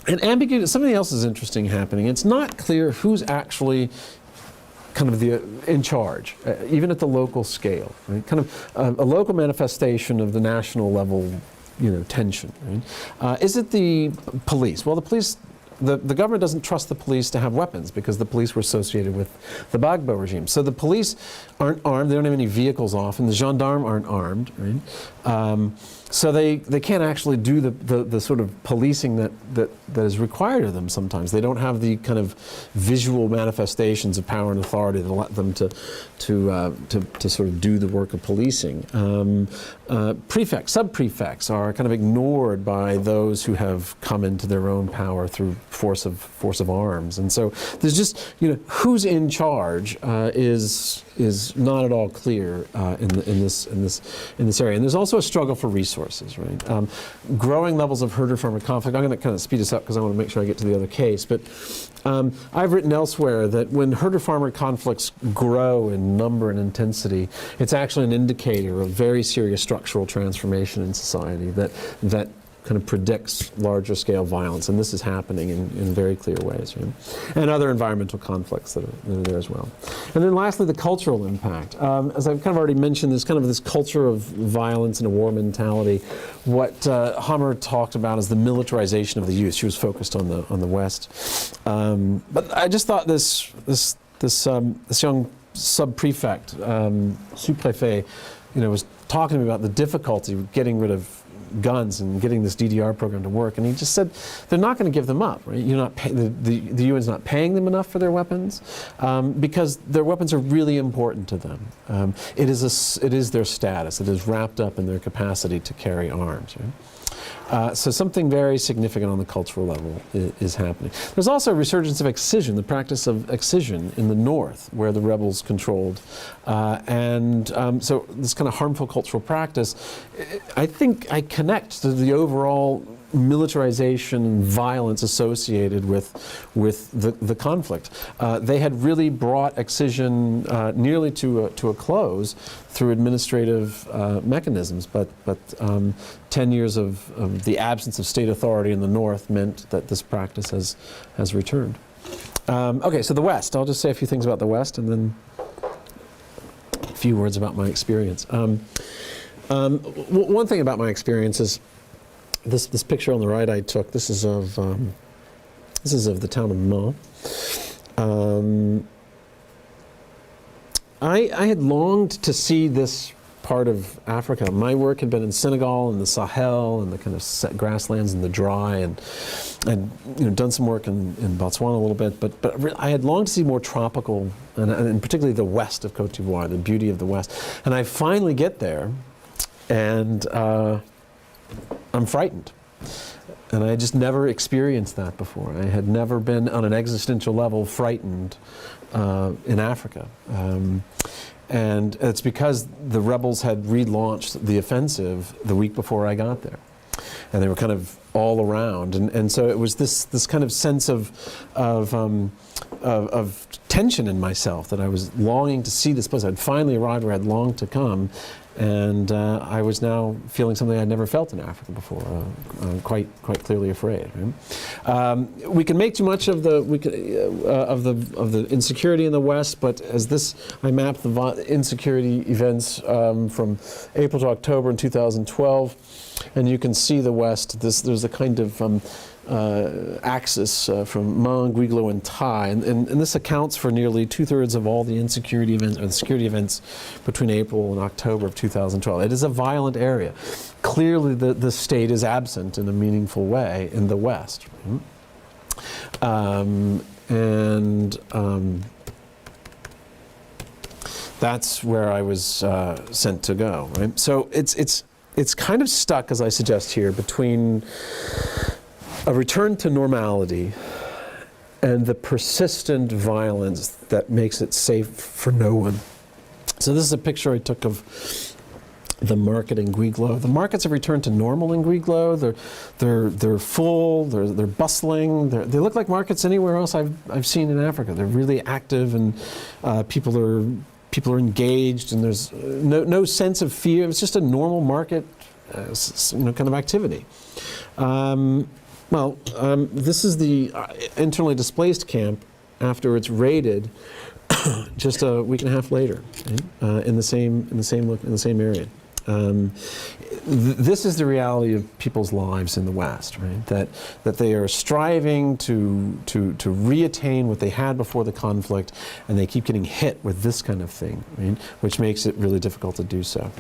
And ambiguity. Something else is interesting happening. It's not clear who's actually kind of in charge, even at the local scale, right? Kind of a local manifestation of the national level, tension, right? Is it the police? Well, the police, the government doesn't trust the police to have weapons because the police were associated with the Gbagbo regime. So the police aren't armed, they don't have any vehicles often, the gendarmes aren't armed, right? So they can't actually do the sort of policing that is required of them sometimes. They don't have the kind of visual manifestations of power and authority that let them to sort of do the work of policing. Prefects, sub-prefects are kind of ignored by those who have come into their own power through force of arms. And so there's just, who's in charge is not at all clear in this area. And there's also a struggle for resources, right? Growing levels of herder-farmer conflict. I'm going to kind of speed this up because I want to make sure I get to the other case. But I've written elsewhere that when herder-farmer conflicts grow in number and intensity, it's actually an indicator of very serious structural transformation in society that kind of predicts larger scale violence, and this is happening in very clear ways, right? And other environmental conflicts that are there as well. And then lastly, the cultural impact. As I've kind of already mentioned, there's kind of this culture of violence and a war mentality. What Hammer talked about is the militarization of the youth. She was focused on the West. But I just thought this young sub-prefect, sous-préfet, was talking to me about the difficulty of getting rid of guns and getting this DDR program to work, and he just said they're not going to give them up. Right? The UN's not paying them enough for their weapons because their weapons are really important to them. It is their status. It is wrapped up in their capacity to carry arms. Right? So something very significant on the cultural level is happening. There's also a resurgence of excision, the practice of excision in the north, where the rebels controlled. So this kind of harmful cultural practice, I think I connect to the overall militarization and violence associated with the conflict. They had really brought excision nearly to a close through administrative mechanisms, but 10 years of the absence of state authority in the north meant that this practice has returned. Okay, so the West. I'll just say a few things about the West and then a few words about my experience. One thing about my experience is this picture on the right I took. This is of the town of Mans. I had longed to see this part of Africa. My work had been in Senegal and the Sahel and the kind of set grasslands and the dry, and done some work in Botswana a little bit, but I had longed to see more tropical, and particularly the west of Côte d'Ivoire, the beauty of the west. And I finally get there, and I'm frightened. And I just never experienced that before. I had never been on an existential level frightened in Africa. And it's because the rebels had relaunched the offensive the week before I got there. And they were kind of all around. And so it was this kind of sense of tension in myself, that I was longing to see this place. I'd finally arrived where I'd longed to come. And I was now feeling something I'd never felt in Africa before, quite clearly afraid. Right? We can make too much of the insecurity in the West, but I mapped the insecurity events from April to October in 2012, and you can see the West. There's a kind of axis from Hmong, Guiglo, and Thai, and this accounts for nearly 2/3 of all the insecurity events, or the security events, between April and October of 2012. It is a violent area. Clearly, the state is absent in a meaningful way in the West. That's where I was sent to go. Right? So it's kind of stuck, as I suggest here, between a return to normality and the persistent violence that makes it safe for no one. So this is a picture I took of the market in Guiglo. The markets have returned to normal in Guiglo. They're full. They're bustling. They look like markets anywhere else I've seen in Africa. They're really active, and people are engaged, and there's no sense of fear. It's just a normal market, kind of activity. This is the internally displaced camp after it's raided just a week and a half later, right? in the same area. This is the reality of people's lives in the West, right? That they are striving to reattain what they had before the conflict, and they keep getting hit with this kind of thing, right? Which makes it really difficult to do so.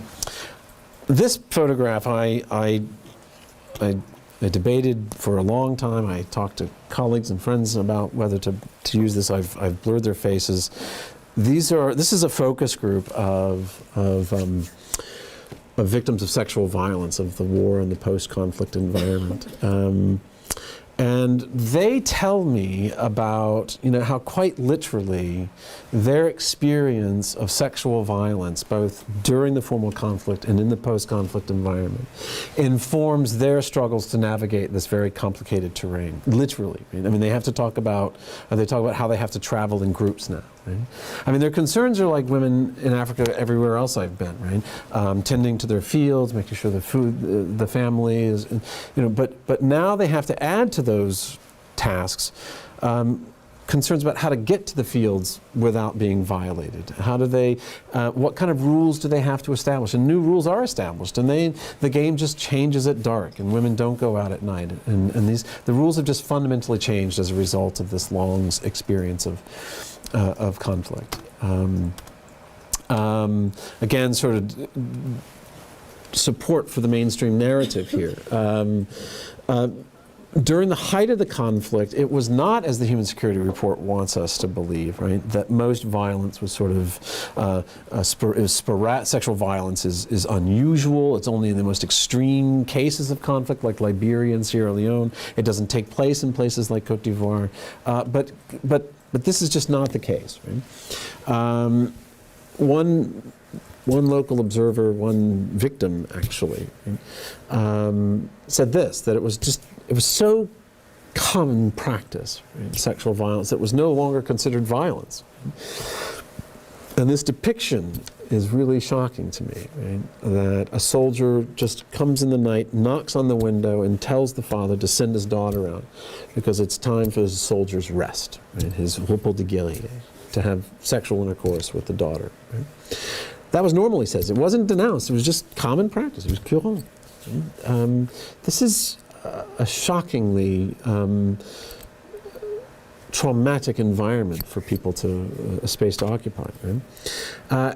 This photograph, I debated for a long time. I talked to colleagues and friends about whether to use this. I've blurred their faces. This is a focus group of victims of sexual violence, of the war and the post-conflict environment. And they tell me about, how quite literally their experience of sexual violence, both during the formal conflict and in the post-conflict environment, informs their struggles to navigate this very complicated terrain. Literally. They have to talk about how they have to travel in groups now. Right? Their concerns are like women in Africa everywhere else I've been, right? Tending to their fields, making sure the food, the family is, but now they have to add to those tasks concerns about how to get to the fields without being violated. How do they, what kind of rules do they have to establish? And new rules are established, and the game just changes at dark, and women don't go out at night. And the rules have just fundamentally changed as a result of this long experience of conflict. Again, sort of support for the mainstream narrative here. During the height of the conflict, it was not, as the Human Security Report wants us to believe, right, that most violence was sort of sexual violence is unusual. It's only in the most extreme cases of conflict, like Liberia and Sierra Leone. It doesn't take place in places like Côte d'Ivoire. But this is just not the case. Right? One local observer, one victim actually, said that it was so common practice, right, sexual violence, that it was no longer considered violence. And this depiction is really shocking to me, right? That a soldier just comes in the night, knocks on the window, and tells the father to send his daughter out because it's time for his soldier's rest, right? His repos de guerrier, to have sexual intercourse with the daughter. Right? That was normal, he says. It wasn't denounced. It was just common practice. It was courant. This is a shockingly traumatic environment for people to, a space to occupy. Right?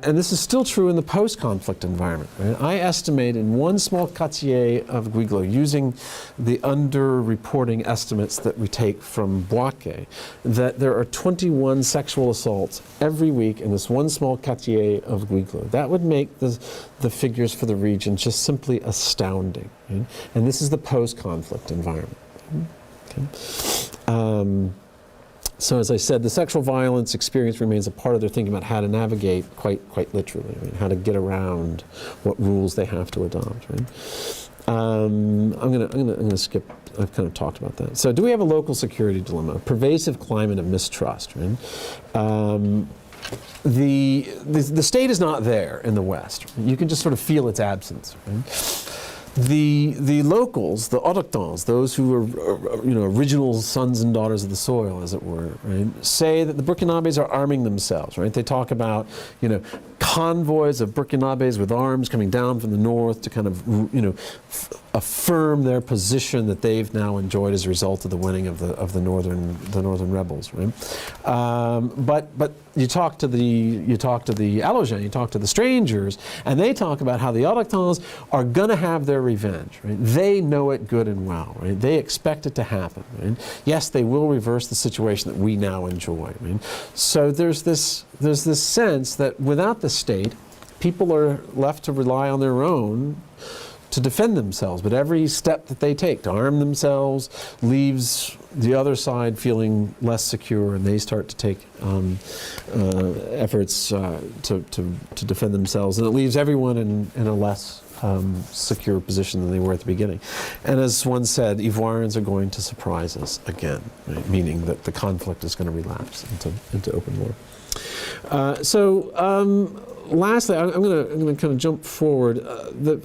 And this is still true in the post-conflict environment. Right? I estimate in one small quartier of Guiglo, using the under-reporting estimates that we take from Boaké, that there are 21 sexual assaults every week in this one small quartier of Guiglo. That would make the figures for the region just simply astounding. Right? And this is the post-conflict environment. Okay. So as I said, the sexual violence experience remains a part of their thinking about how to navigate, quite literally, right? How to get around what rules they have to adopt. Right? I'm gonna skip. I've kind of talked about that. So, do we have a local security dilemma? A pervasive climate of mistrust. Right? The state is not there in the West. You can just sort of feel its absence. Right? The locals, the autochtons, those who are original sons and daughters of the soil, as it were, right, say that the Burkinabés are arming themselves. Right? They talk about convoys of Burkinabés with arms coming down from the north to kind of affirm their position that they've now enjoyed as a result of the winning of the northern rebels. Right? But you talk to the Allogènes, you talk to the strangers, and they talk about how the autochtons are going to have their revenge. Right? They know it good and well. Right? They expect it to happen. Right? Yes, they will reverse the situation that we now enjoy. Right? So there's this sense that without the state, people are left to rely on their own to defend themselves, but every step that they take to arm themselves leaves the other side feeling less secure, and they start to take efforts to defend themselves, and it leaves everyone in a less secure position than they were at the beginning. And as one said, Ivoirians are going to surprise us again, right? Meaning that the conflict is going to relapse into open war. Lastly, I'm going to kind of jump forward.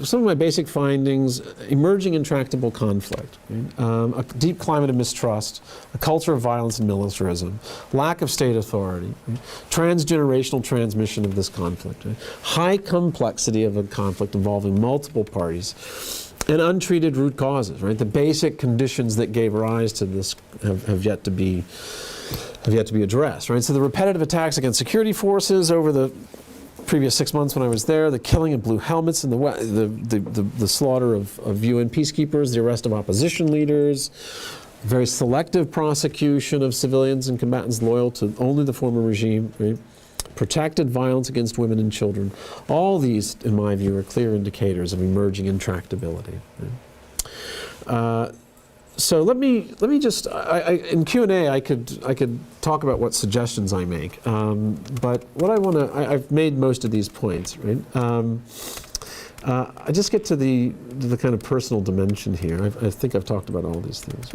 Some of my basic findings: emerging intractable conflict, right? A deep climate of mistrust, a culture of violence and militarism, lack of state authority, right? Transgenerational transmission of this conflict, right? High complexity of a conflict involving multiple parties, and untreated root causes. Right? The basic conditions that gave rise to this have yet to be addressed. Right? So the repetitive attacks against security forces over the previous 6 months when I was there, the killing of blue helmets, and the slaughter of UN peacekeepers, the arrest of opposition leaders, very selective prosecution of civilians and combatants loyal to only the former regime, right? Protracted violence against women and children. All these, in my view, are clear indicators of emerging intractability. Right? So let me just in Q&A I could talk about what suggestions I make, but what I've made most of these points, right? I just get to the kind of personal dimension here. I think I've talked about all these things,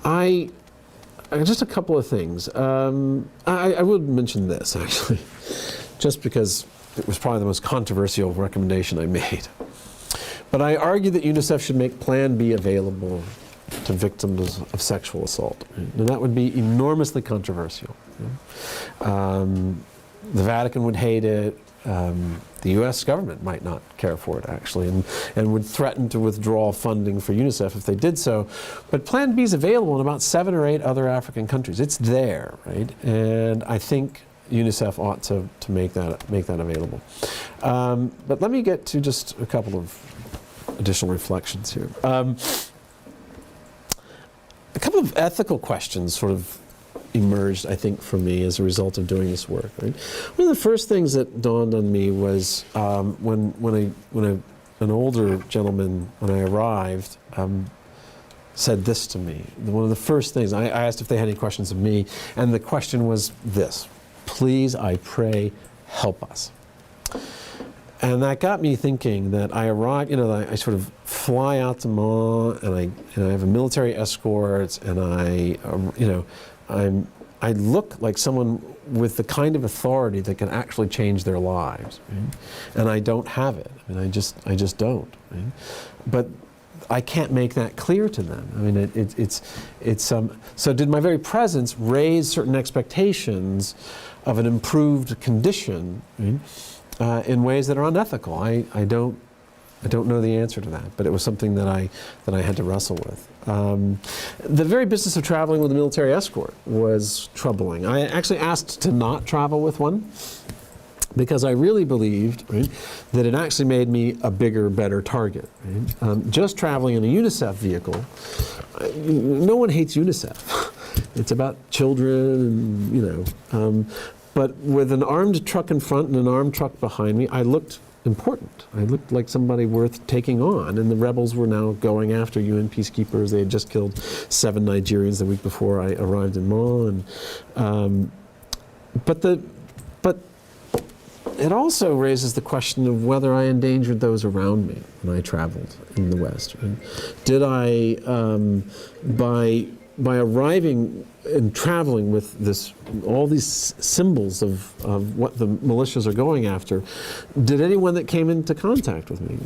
right? Just a couple of things. I would mention this actually, just because it was probably the most controversial recommendation I made. But I argue that UNICEF should make Plan B available to victims of sexual assault. Right? And that would be enormously controversial. Right? The Vatican would hate it. The US government might not care for it, actually, and would threaten to withdraw funding for UNICEF if they did so. But Plan B is available in about 7 or 8 other African countries. It's there, right? And I think UNICEF ought to make that available. But let me get to just a couple of additional reflections here. A couple of ethical questions sort of emerged, I think, for me as a result of doing this work. Right? One of the first things that dawned on me was when an older gentleman, when I arrived, said this to me. One of the first things, I asked if they had any questions of me, and the question was this: please, I pray, help us. And that got me thinking that I arrived, I sort of fly out to Mans, and I have a military escort, and I look like someone with the kind of authority that can actually change their lives, right? And I don't have it. I mean, I just don't. Right? But I can't make that clear to them. I mean, so did my very presence raise certain expectations of an improved condition, right? In ways that are unethical? I I don't know the answer to that, but it was something that I had to wrestle with. The very business of traveling with a military escort was troubling. I actually asked to not travel with one because I really believed, right, that it actually made me a bigger, better target. Right? Just traveling in a UNICEF vehicle, no one hates UNICEF. It's about children, and, but with an armed truck in front and an armed truck behind me, I looked important. I looked like somebody worth taking on, and the rebels were now going after UN peacekeepers. They had just killed 7 Nigerians the week before I arrived in Ma, and but it also raises the question of whether I endangered those around me when I traveled in the West. Right? Did I, by arriving and traveling with all these symbols of what the militias are going after, did anyone that came into contact with me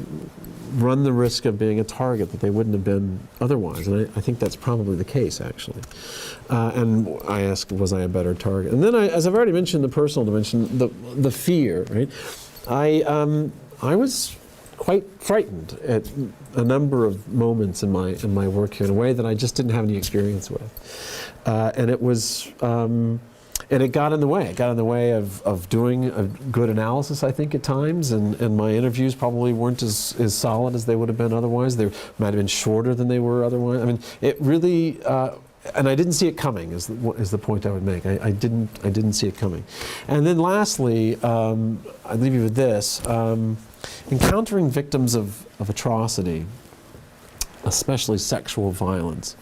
run the risk of being a target that they wouldn't have been otherwise? And I think that's probably the case, actually. And I asked, was I a better target? And then, as I've already mentioned, the personal dimension, the fear, right? I was quite frightened at a number of moments in my work here in a way that I just didn't have any experience with. And it was, and it got in the way. It got in the way of doing a good analysis, I think, at times. And my interviews probably weren't as solid as they would have been otherwise. They might have been shorter than they were otherwise. I mean, it really, and I didn't see it coming, is the point I would make. I didn't see it coming. And then lastly, I'd leave you with this. Encountering victims of atrocity, especially sexual violence,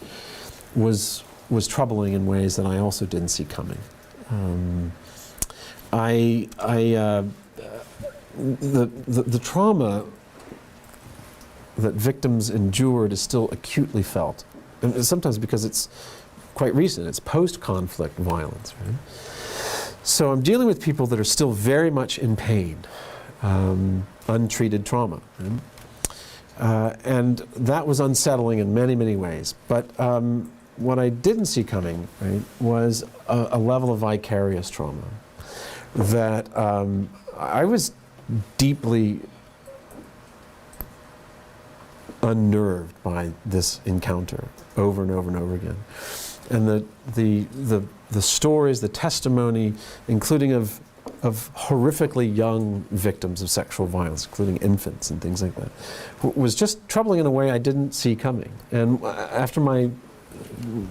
was troubling in ways that I also didn't see coming. The trauma that victims endured is still acutely felt, and sometimes because it's quite recent. It's post-conflict violence, right? So I'm dealing with people that are still very much in pain. Untreated trauma. Right? And that was unsettling in many, many ways. But what I didn't see coming, right, was a level of vicarious trauma that I was deeply unnerved by this encounter over and over and over again. And the stories, the testimony, including of horrifically young victims of sexual violence, including infants and things like that, was just troubling in a way I didn't see coming. And after my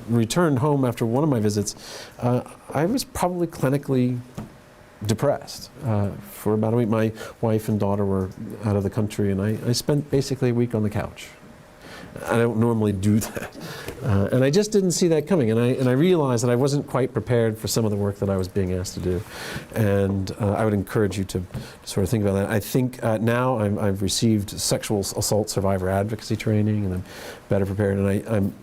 return home after one of my visits, I was probably clinically depressed for about a week. My wife and daughter were out of the country, and I spent basically a week on the couch. I don't normally do that. And I just didn't see that coming. And I realized that I wasn't quite prepared for some of the work that I was being asked to do. And I would encourage you to sort of think about that. I think now I've received sexual assault survivor advocacy training, and I'm better prepared. And I'm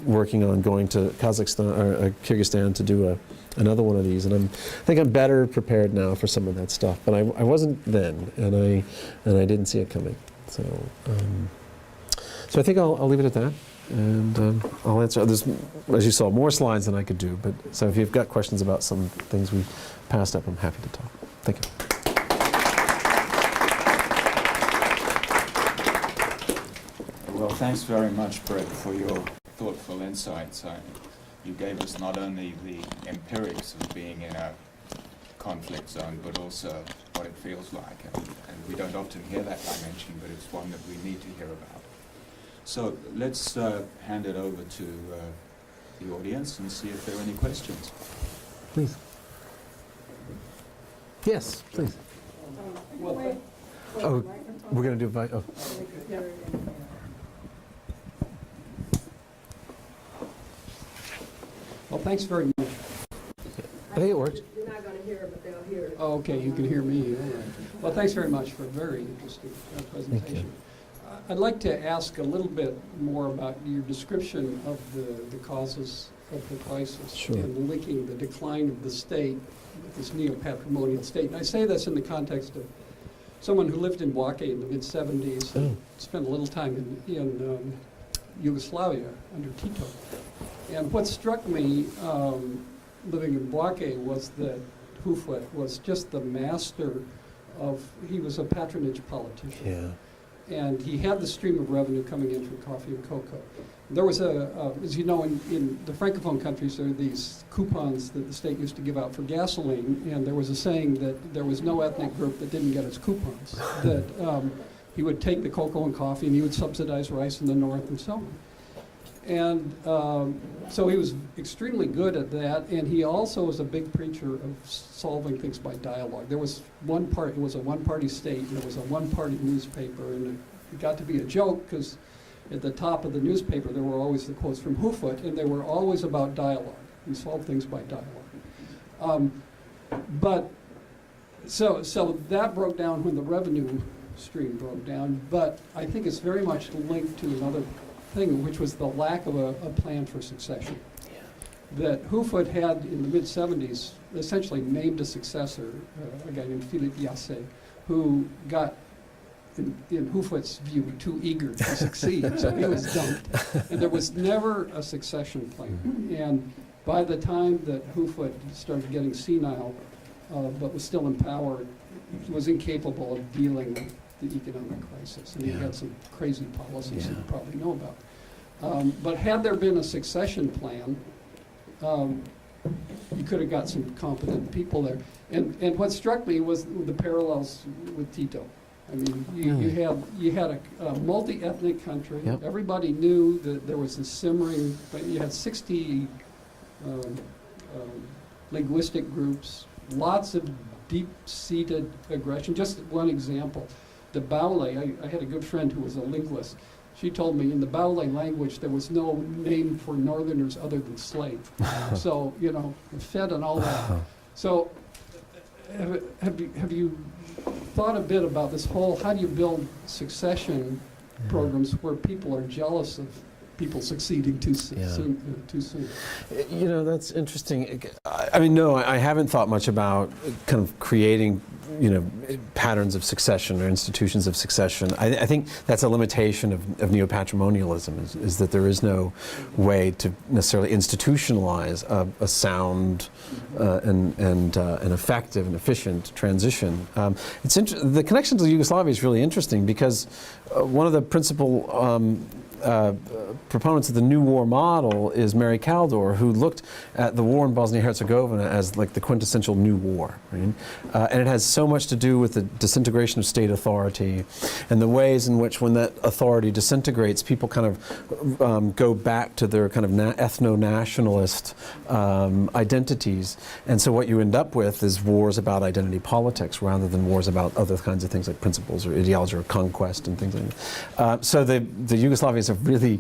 working on going to Kazakhstan or Kyrgyzstan to do another one of these. And I think I'm better prepared now for some of that stuff. But I wasn't then, and I didn't see it coming. So I think I'll leave it at that, and I'll answer. There's, as you saw, more slides than I could do. But so if you've got questions about some things we passed up, I'm happy to talk. Thank you. Well, thanks very much, Brett, for your thoughtful insights. You gave us not only the empirics of being in a conflict zone, but also what it feels like. And we don't often hear that dimension, but it's one that we need to hear about. So let's hand it over to the audience and see if there are any questions. Please. Yes, please. Oh, we're going to do it. Oh. Well, thanks very much. I think it works. You're not going to hear it, but they'll hear it. Oh, okay, you can hear me. All right. Well, thanks very much for a very interesting presentation. I'd like to ask a little bit more about your description of the causes of the crisis. Sure. And linking the decline of the state with this neo-patrimonial state. And I say this in the context of someone who lived in Bouake in the mid-'70s and spent a little time in Yugoslavia under Tito. And what struck me living in Bouake was that Houphouët was just the master of, he was a patronage politician. Yeah. and he had the stream of revenue coming in from coffee and cocoa. There was as you know, in the Francophone countries, there are these coupons that the state used to give out for gasoline, and there was a saying that there was no ethnic group that didn't get its coupons, that he would take the cocoa and coffee and he would subsidize rice in the north and so on. And so he was extremely good at that, and he also was a big preacher of solving things by dialogue. There was it was a one-party state, and there was a one-party newspaper, and it got to be a joke because at the top of the newspaper there were always the quotes from Hoofoot, and they were always about dialogue. He solved things by dialogue. So that broke down when the revenue stream broke down, but I think it's very much linked to another thing, which was the lack of a plan for succession. That Hoofoot had in the mid-70s essentially named a successor, a guy named Philippe Yassé, who got, in Hoofoot's view, too eager to succeed, so he was dumped. And there was never a succession plan. And by the time that Hoofoot started getting senile, but was still in power, he was incapable of dealing with the economic crisis, and he had some crazy policies that you probably know about. But had there been a succession plan, you could have got some competent people there. And what struck me was the parallels with Tito. I mean, you had a multi-ethnic country. Yep. Everybody knew that there was this simmering, but you had 60 linguistic groups, lots of deep-seated aggression. Just one example. The Baule, I had a good friend who was a linguist. She told me in the Baule language there was no name for northerners other than slave. So, fed and all that. So have you thought a bit about this whole, how do you build succession programs where people are jealous of people succeeding too soon? That's interesting. I mean, no, I haven't thought much about kind of creating, patterns of succession or institutions of succession. I think that's a limitation of neo-patrimonialism, is that there is no way to necessarily institutionalize a sound and effective and efficient transition. The connection to Yugoslavia is really interesting because one of the principal proponents of the new war model is Mary Kaldor, who looked at the war in Bosnia-Herzegovina as like the quintessential new war, right? And it has so much to do with the disintegration of state authority and the ways in which, when that authority disintegrates, people kind of go back to their kind of ethno-nationalist identities. And so what you end up with is wars about identity politics rather than wars about other kinds of things like principles or ideology or conquest and things like that. So the Yugoslavians have really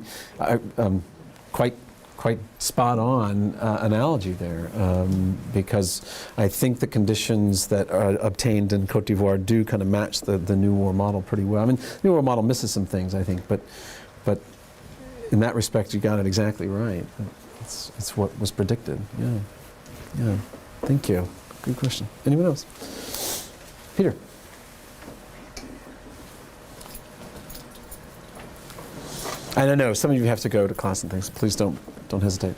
quite spot on analogy there, because I think the conditions that are obtained in Côte d'Ivoire do kind of match the new war model pretty well. I mean, the new war model misses some things, I think, but in that respect, you got it exactly right. It's what was predicted. Yeah. Thank you. Good question. Anyone else? Peter. And I know some of you have to go to class and things. Please don't hesitate.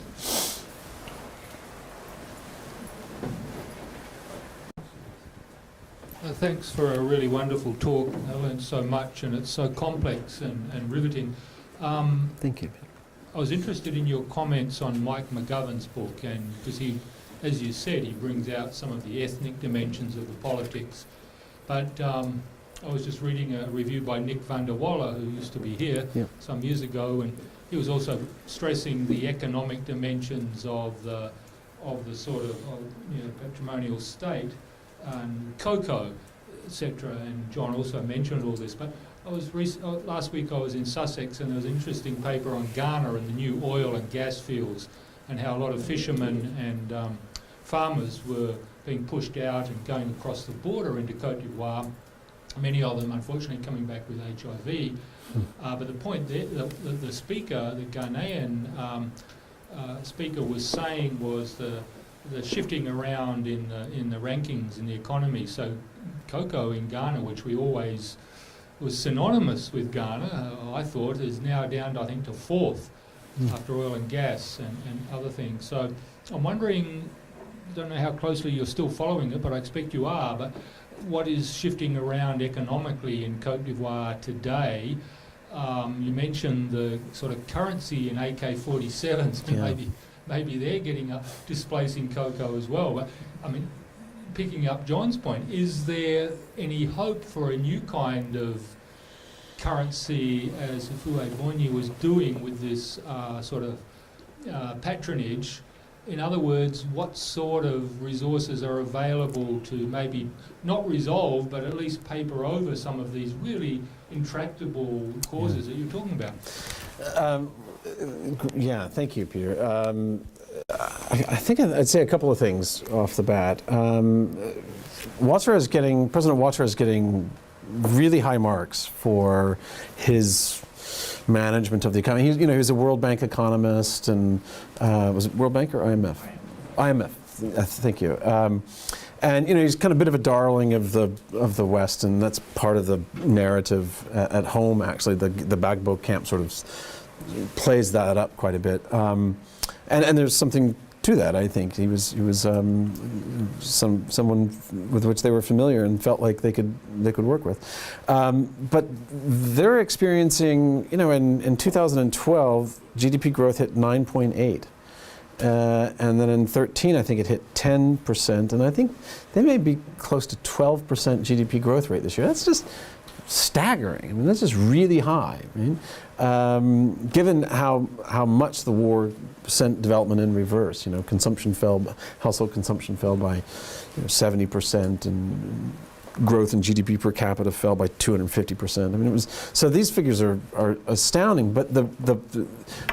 Thanks for a really wonderful talk. I learned so much, and it's so complex and riveting. Thank you. I was interested in your comments on Mike McGovern's book, and because he, as you said, he brings out some of the ethnic dimensions of the politics. But I was just reading a review by Nick van der Walle, who used to be here some years ago, and he was also stressing the economic dimensions of the sort of patrimonial state and cocoa, etc. And John also mentioned all this. But I was last week I was in Sussex, and there was an interesting paper on Ghana and the new oil and gas fields, and how a lot of fishermen and farmers were being pushed out and going across the border into Côte d'Ivoire. Many of them, unfortunately, coming back with HIV. But the point there, the speaker, the Ghanaian speaker, was saying was the shifting around in the rankings in the economy. So cocoa in Ghana, which we always was synonymous with Ghana, I thought, is now down to, I think, to fourth after oil and gas and other things. So I'm wondering, I don't know how closely you're still following it, but I expect you are, but what is shifting around economically in Côte d'Ivoire today. You mentioned the sort of currency in AK-47s. Yeah. Maybe they're getting up, displacing cocoa as well. But I mean, picking up John's point, is there any hope for a new kind of currency, as Ivoirianness was doing with this sort of patronage? In other words, what sort of resources are available to maybe not resolve, but at least paper over some of these really intractable causes that you're talking about? Yeah, thank you, Peter. I think I'd say a couple of things off the bat. President Ouattara is getting really high marks for his management of the economy. He was a World Bank economist, and was it World Bank or IMF? IMF. Thank you. And he's kind of a bit of a darling of the West, and that's part of the narrative at home. Actually, the Gbagbo camp sort of plays that up quite a bit, and there's something to that. I think he was someone with which they were familiar and felt like they could work with. But they're experiencing, in 2012, GDP growth hit 9.8. And then in 13, I think it hit 10%, and I think they may be close to 12% GDP growth rate this year. That's just staggering. I mean, that's just really high. Right? Given how much the war sent development in reverse, consumption fell, household consumption fell by 70%, and growth in GDP per capita fell by 250%. I mean, so these figures are astounding, but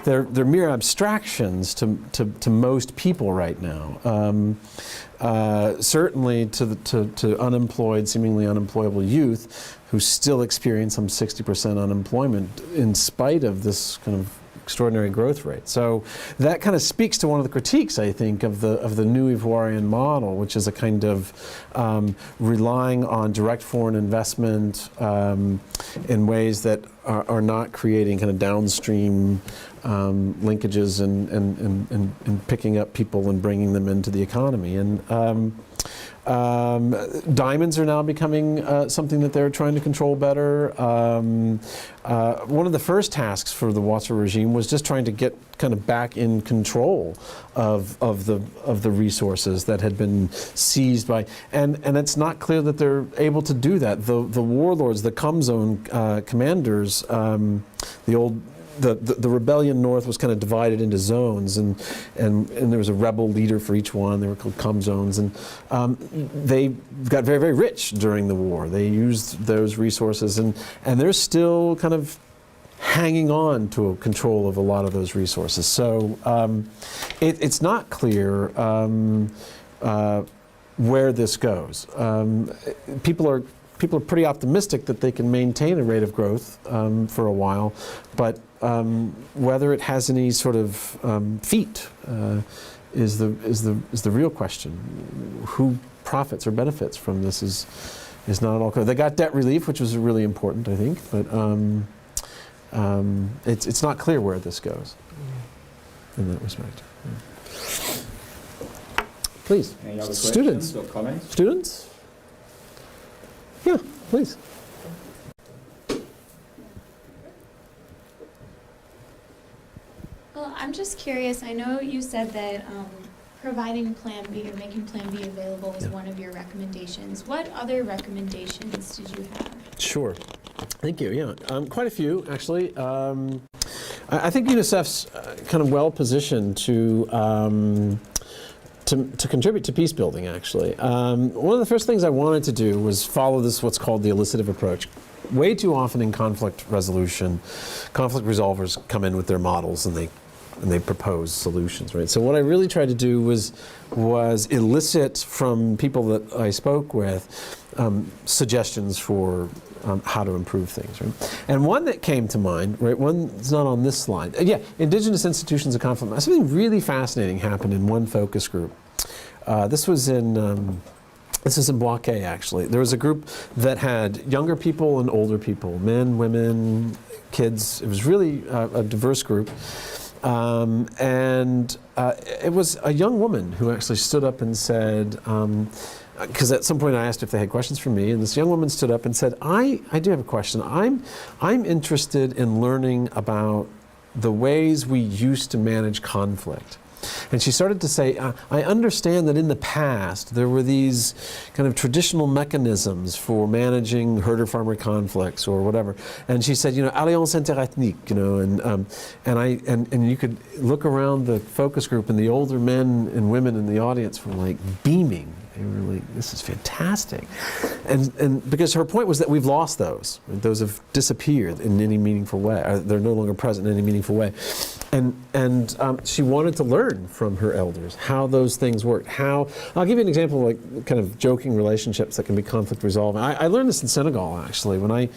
they're mere abstractions to most people right now. Certainly to unemployed, seemingly unemployable youth who still experience some 60% unemployment in spite of this kind of extraordinary growth rate. So that kind of speaks to one of the critiques, I think, of the new Ivoirian model, which is a kind of relying on direct foreign investment in ways that are not creating kind of downstream linkages and picking up people and bringing them into the economy. And diamonds are now becoming something that they're trying to control better. One of the first tasks for the Ouattara regime was just trying to get kind of back in control of the resources that had been seized by, and it's not clear that they're able to do that. The warlords, the Zone commanders, the rebellion north was kind of divided into zones, and there was a rebel leader for each one. They were called zones, and they got very, very rich during the war. They used those resources, and they're still kind of hanging on to a control of a lot of those resources. So it's not clear where this goes. People are pretty optimistic that they can maintain a rate of growth for a while, but whether it has any sort of feet is the real question. Who profits or benefits from this is not at all clear. They got debt relief, which was really important, I think, but it's not clear where this goes in that respect. Please, Any other students questions or comments? Students? Yeah, please. Well, I'm just curious. I know you said that providing Plan B or making Plan B available was one of your recommendations. What other recommendations did you have? Sure. Thank you. Yeah, quite a few actually. I think UNICEF's kind of well positioned to contribute to peace building, actually. One of the first things I wanted to do was follow what's called the elicitive approach. Way too often in conflict resolution, conflict resolvers come in with their models and they propose solutions, right? So what I really tried to do was elicit from people that I spoke with suggestions for how to improve things, right? And one that came to mind, right, one that's not on this slide. Indigenous institutions of conflict. Something really fascinating happened in one focus group. This was in Boaké, actually. There was a group that had younger people and older people, men, women, kids. It was really a diverse group. And it was a young woman who actually stood up and said, because at some point I asked if they had questions for me, and this young woman stood up and said, I do have a question. I'm interested in learning about the ways we used to manage conflict. And she started to say, I understand that in the past there were these kind of traditional mechanisms for managing herder-farmer conflicts or whatever. And she said, alliance interethnique, and you could look around the focus group, and the older men and women in the audience were like beaming. They were like, this is fantastic. And because her point was that we've lost those. Those have disappeared in any meaningful way. They're no longer present in any meaningful way. And she wanted to learn from her elders how those things work. I'll give you an example of like kind of joking relationships that can be conflict resolving. I learned this in Senegal, actually. When I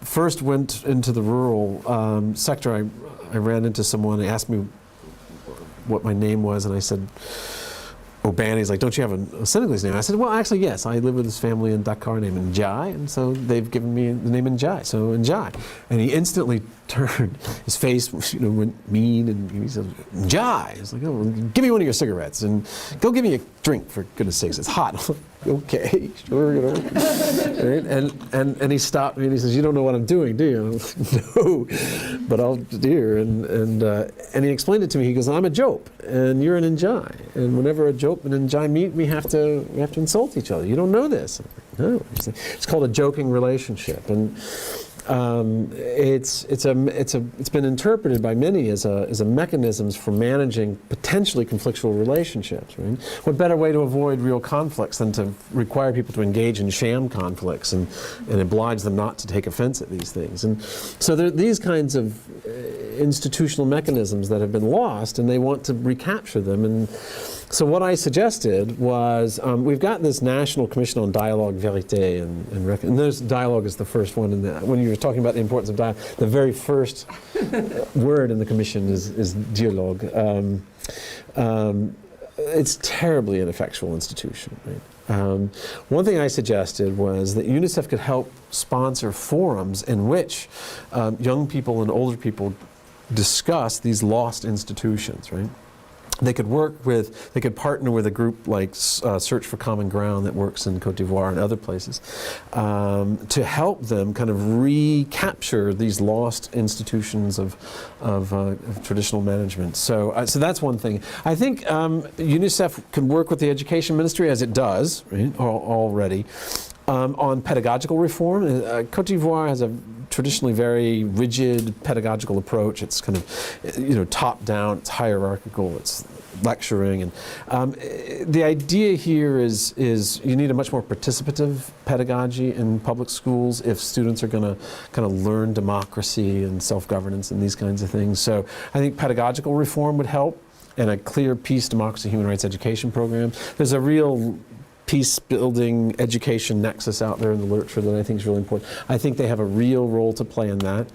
first went into the rural sector, I ran into someone. They asked me what my name was, and I said, Obani's like, don't you have a Senegalese name? I said, well, actually, yes. I live with this family in Dakar named Njai, and so they've given me the name Njai, so Njai. And he instantly turned, his face went mean, and he said, Njai. I was like, oh, well, give me one of your cigarettes, and go give me a drink, for goodness sakes, it's hot. Okay, sure, Right? And he stopped me and he says, you don't know what I'm doing, do you? And I'm like, no, but I'll do. And he explained it to me. He goes, I'm a Jope, and you're an Njai. And whenever a Jope and an Njai meet, we have to insult each other. You don't know this. No, it's called a joking relationship. And it's been interpreted by many as a mechanisms for managing potentially conflictual relationships. Right? What better way to avoid real conflicts than to require people to engage in sham conflicts and oblige them not to take offense at these things? And so there are these kinds of institutional mechanisms that have been lost, and they want to recapture them. And so what I suggested was, we've got this National Commission on Dialogue, Vérité, and this dialogue is the first one. When you were talking about the importance of dialogue, the very first word in the commission is dialogue. It's a terribly ineffectual institution. Right? One thing I suggested was that UNICEF could help sponsor forums in which young people and older people discuss these lost institutions. Right? They could partner with a group like Search for Common Ground that works in Cöted'Ivoire and other places to help them kind of recapture these lost institutions of traditional management. So that's one thing. I think UNICEF can work with the Education Ministry, as it does, right, already, on pedagogical reform. Côte d'Ivoire has a traditionally very rigid pedagogical approach. It's kind of, top down, it's hierarchical, it's lecturing. And the idea here is you need a much more participative pedagogy in public schools if students are going to kind of learn democracy and self-governance and these kinds of things. So I think pedagogical reform would help, and a clear peace, democracy, human rights education program. There's a real peace-building education nexus out there in the literature that I think is really important. I think they have a real role to play in that.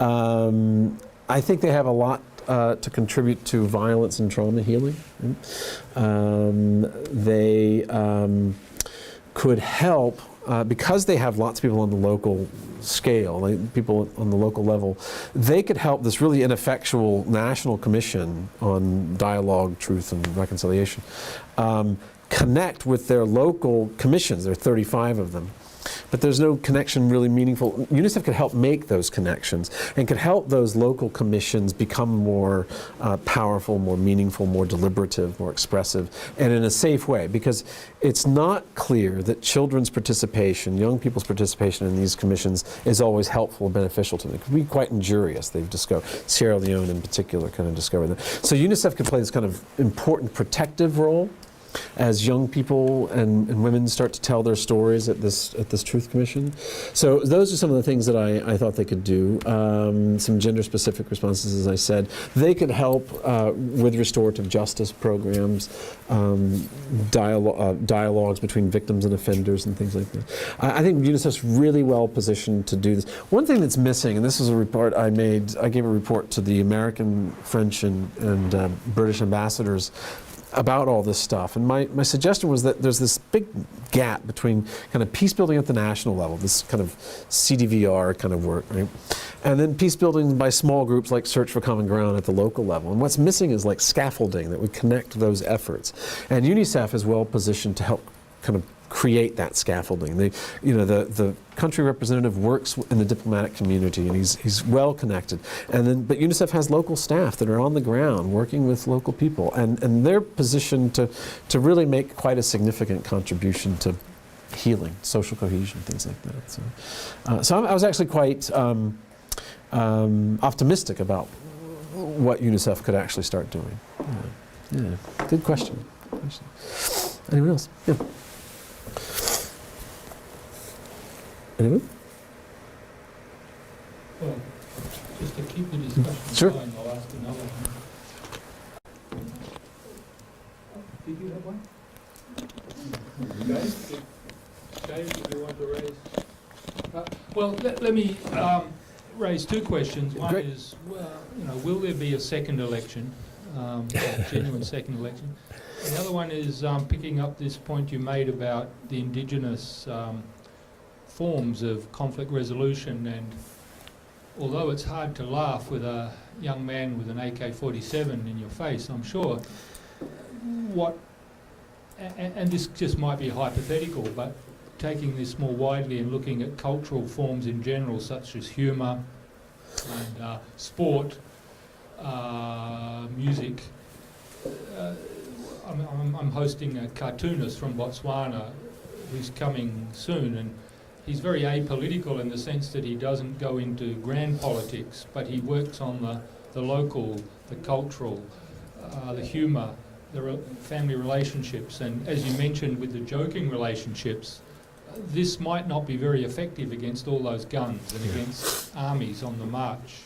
I think they have a lot to contribute to violence and trauma healing. They could help, because they have lots of people on the local scale, like people on the local level, they could help this really ineffectual National Commission on Dialogue, Truth, and Reconciliation connect with their local commissions. There are 35 of them. But there's no connection really meaningful. UNICEF could help make those connections and could help those local commissions become more powerful, more meaningful, more deliberative, more expressive, and in a safe way, because it's not clear that children's participation, young people's participation in these commissions is always helpful and beneficial to them. It can be quite injurious, they've discovered. Sierra Leone in particular kind of discovered that. So UNICEF could play this kind of important protective role as young people and women start to tell their stories at this Truth Commission. So those are some of the things that I thought they could do. Some gender-specific responses, as I said. They could help with restorative justice programs, dialogues between victims and offenders and things like that. I think UNICEF's really well positioned to do this. One thing that's missing, and this is a report I made, I gave a report to the American, French, and British ambassadors about all this stuff. And my suggestion was that there's this big gap between kind of peace building at the national level, this kind of CDVR kind of work, right? And then peace building by small groups like Search for Common Ground at the local level. And what's missing is like scaffolding that would connect those efforts. And UNICEF is well positioned to help kind of create that scaffolding. The country representative works in the diplomatic community, and he's well connected. But UNICEF has local staff that are on the ground working with local people, and they're positioned to really make quite a significant contribution to healing, social cohesion, things like that. So I was actually quite optimistic about what UNICEF could actually start doing. Yeah. Good question. Anyone else? Yeah. Anyone? Well, just to keep the discussion Sure. going, I'll ask another one. Did you have one? Dave, did you want to raise? Well, let me raise two questions. One Great. is, will there be a second election, a genuine second election? The other one is picking up this point you made about the indigenous forms of conflict resolution, and although it's hard to laugh with a young man with an AK-47 in your face, I'm sure, and this just might be hypothetical, but taking this more widely and looking at cultural forms in general, such as humour and sport, music. I'm hosting a cartoonist from Botswana who's coming soon, and he's very apolitical in the sense that he doesn't go into grand politics, but he works on the local, the cultural, the humour, the family relationships. And as you mentioned with the joking relationships, this might not be very effective against all those guns and against armies on the march,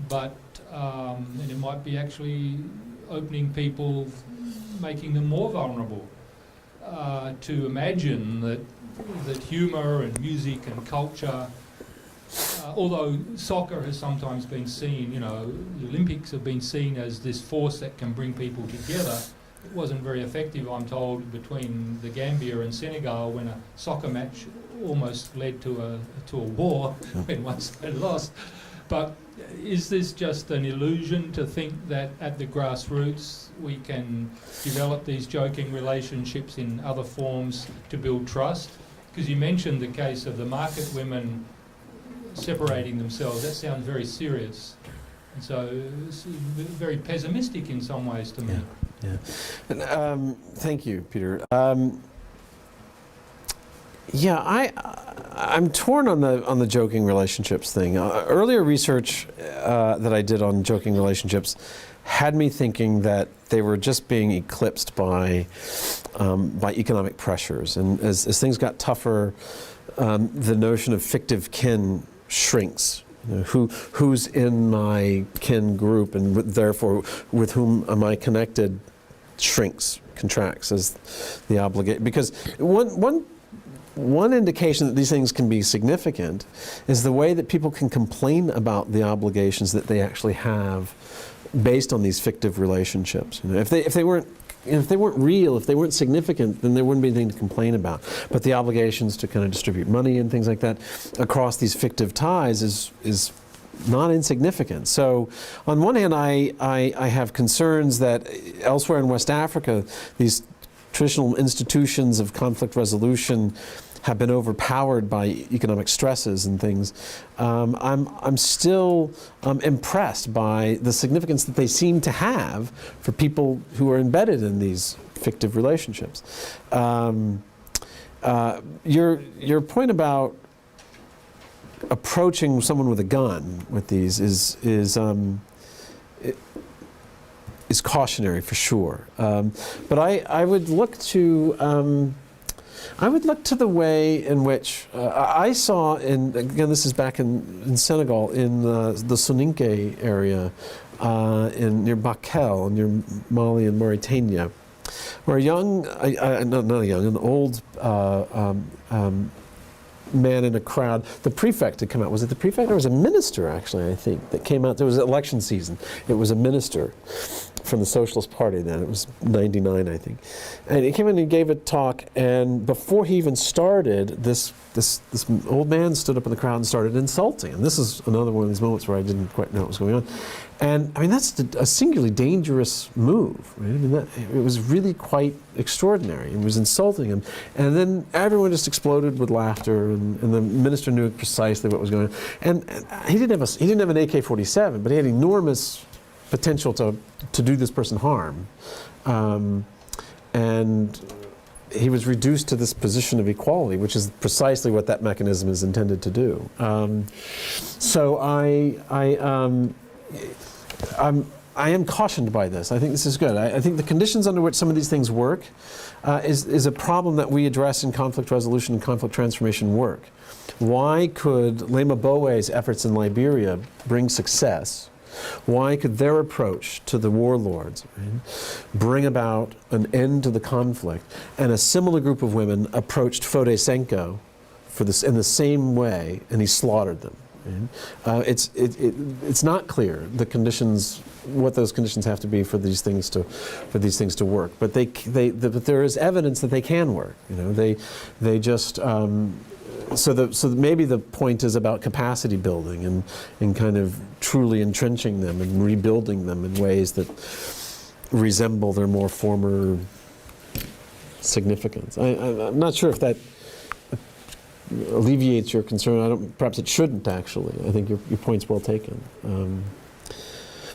but and it might be actually opening people, making them more vulnerable to imagine that humour and music and culture, although soccer has sometimes been seen, the Olympics have been seen as this force that can bring people together, it wasn't very effective, I'm told, between the Gambia and Senegal when a soccer match almost led to a war when one side lost. But is this just an illusion to think that at the grassroots we can develop these joking relationships in other forms to build trust? Because you mentioned the case of the market women separating themselves. That sounds very serious. And so it's very pessimistic in some ways to me. Yeah. And, thank you, Peter. I'm torn on the joking relationships thing. Earlier research that I did on joking relationships had me thinking that they were just being eclipsed by economic pressures, and as things got tougher, the notion of fictive kin shrinks. Who's in my kin group, and therefore with whom am I connected, contracts as the obligation. Because one indication that these things can be significant is the way that people can complain about the obligations that they actually have based on these fictive relationships. If they weren't real, if they weren't significant, then there wouldn't be anything to complain about. But the obligations to kind of distribute money and things like that across these fictive ties is not insignificant. So on one hand, I have concerns that elsewhere in West Africa, these traditional institutions of conflict resolution have been overpowered by economic stresses and things. I'm still impressed by the significance that they seem to have for people who are embedded in these fictive relationships. Your point about approaching someone with a gun with these is cautionary for sure. But I would look to the way in which I saw again, this is back in Senegal, in the Soninke area, near Bakel, near Mali and Mauritania, where an old man in a crowd, the prefect had come out. Was it the prefect or was it a minister, actually, I think, that came out? There was election season. It was a minister from the Socialist Party then. It was 99, I think. And he came in and he gave a talk, and before he even started, this old man stood up in the crowd and started insulting him. This is another one of these moments where I didn't quite know what was going on. And I mean, that's a singularly dangerous move, right? I mean, it was really quite extraordinary. It was insulting him. And then everyone just exploded with laughter, and the minister knew precisely what was going on. And he didn't have an AK-47, but he had enormous potential to do this person harm. And he was reduced to this position of equality, which is precisely what that mechanism is intended to do. So I am cautioned by this. I think this is good. I think the conditions under which some of these things work is a problem that we address in conflict resolution and conflict transformation work. Why could Lema Bowe's efforts in Liberia bring success? Why could their approach to the warlords, right, bring about an end to the conflict? And a similar group of women approached Foday Senko in the same way, and he slaughtered them. It's not clear the conditions, what those conditions have to be for these things to work. But but there is evidence that they can work. You know, they just so maybe the point is about capacity building and kind of truly entrenching them and rebuilding them in ways that resemble their more former significance. I'm not sure if that alleviates your concern. Perhaps it shouldn't, actually. I think your point's well taken.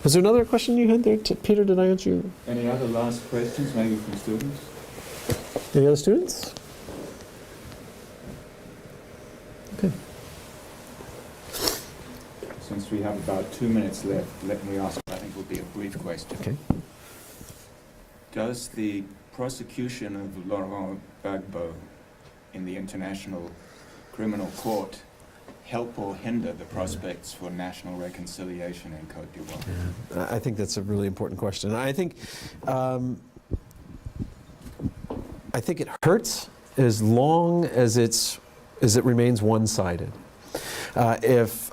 Was there another question you had there, Peter? Did I answer you? Any other last questions, maybe from students? Any other students? Okay. Since we have about 2 minutes left, let me ask, I think will be a brief question. Okay. Does the prosecution of Laurent Gbagbo in the International Criminal Court help or hinder the prospects for national reconciliation in Côte d'Ivoire? Yeah, I think that's a really important question. I think it hurts as long as it remains one-sided. If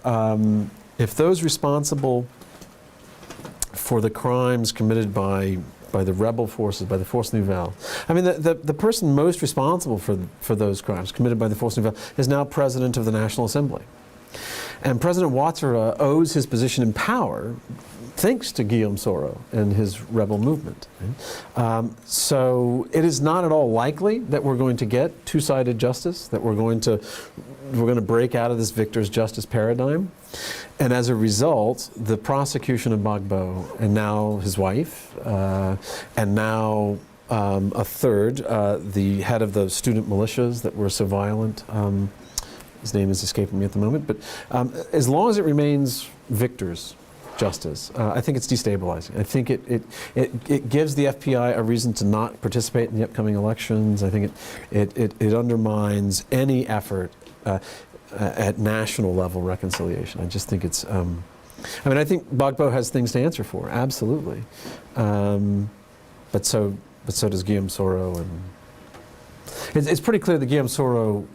those responsible for the crimes committed by the rebel forces, by the Force Nouvelle. I mean, the person most responsible for those crimes committed by the Force Nouvelle is now President of the National Assembly. And President Ouattara owes his position in power thanks to Guillaume Soro and his rebel movement. So it is not at all likely that we're going to get two-sided justice, that we're going to break out of this victor's justice paradigm. And as a result, the prosecution of Gbagbo, and now his wife, and now a third, the head of the student militias that were so violent, his name is escaping me at the moment, but as long as it remains victor's justice, I think it's destabilizing. I think it gives the FPI a reason to not participate in the upcoming elections. I think it undermines any effort at national level reconciliation. I just think it's, I mean, I think Gbagbo has things to answer for, absolutely. But so does Guillaume Soro. And it's pretty clear that Guillaume Soro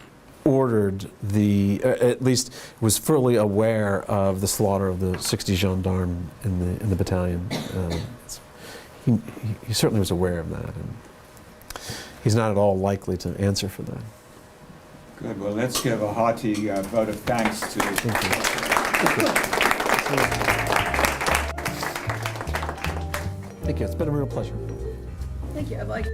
ordered at least was fully aware of the slaughter of the 60 gendarmes in the battalion. He certainly was aware of that, and he's not at all likely to answer for that. Good. Well, let's give a hearty vote of thanks to. Thank you. It's been a real pleasure. Thank you. I'd like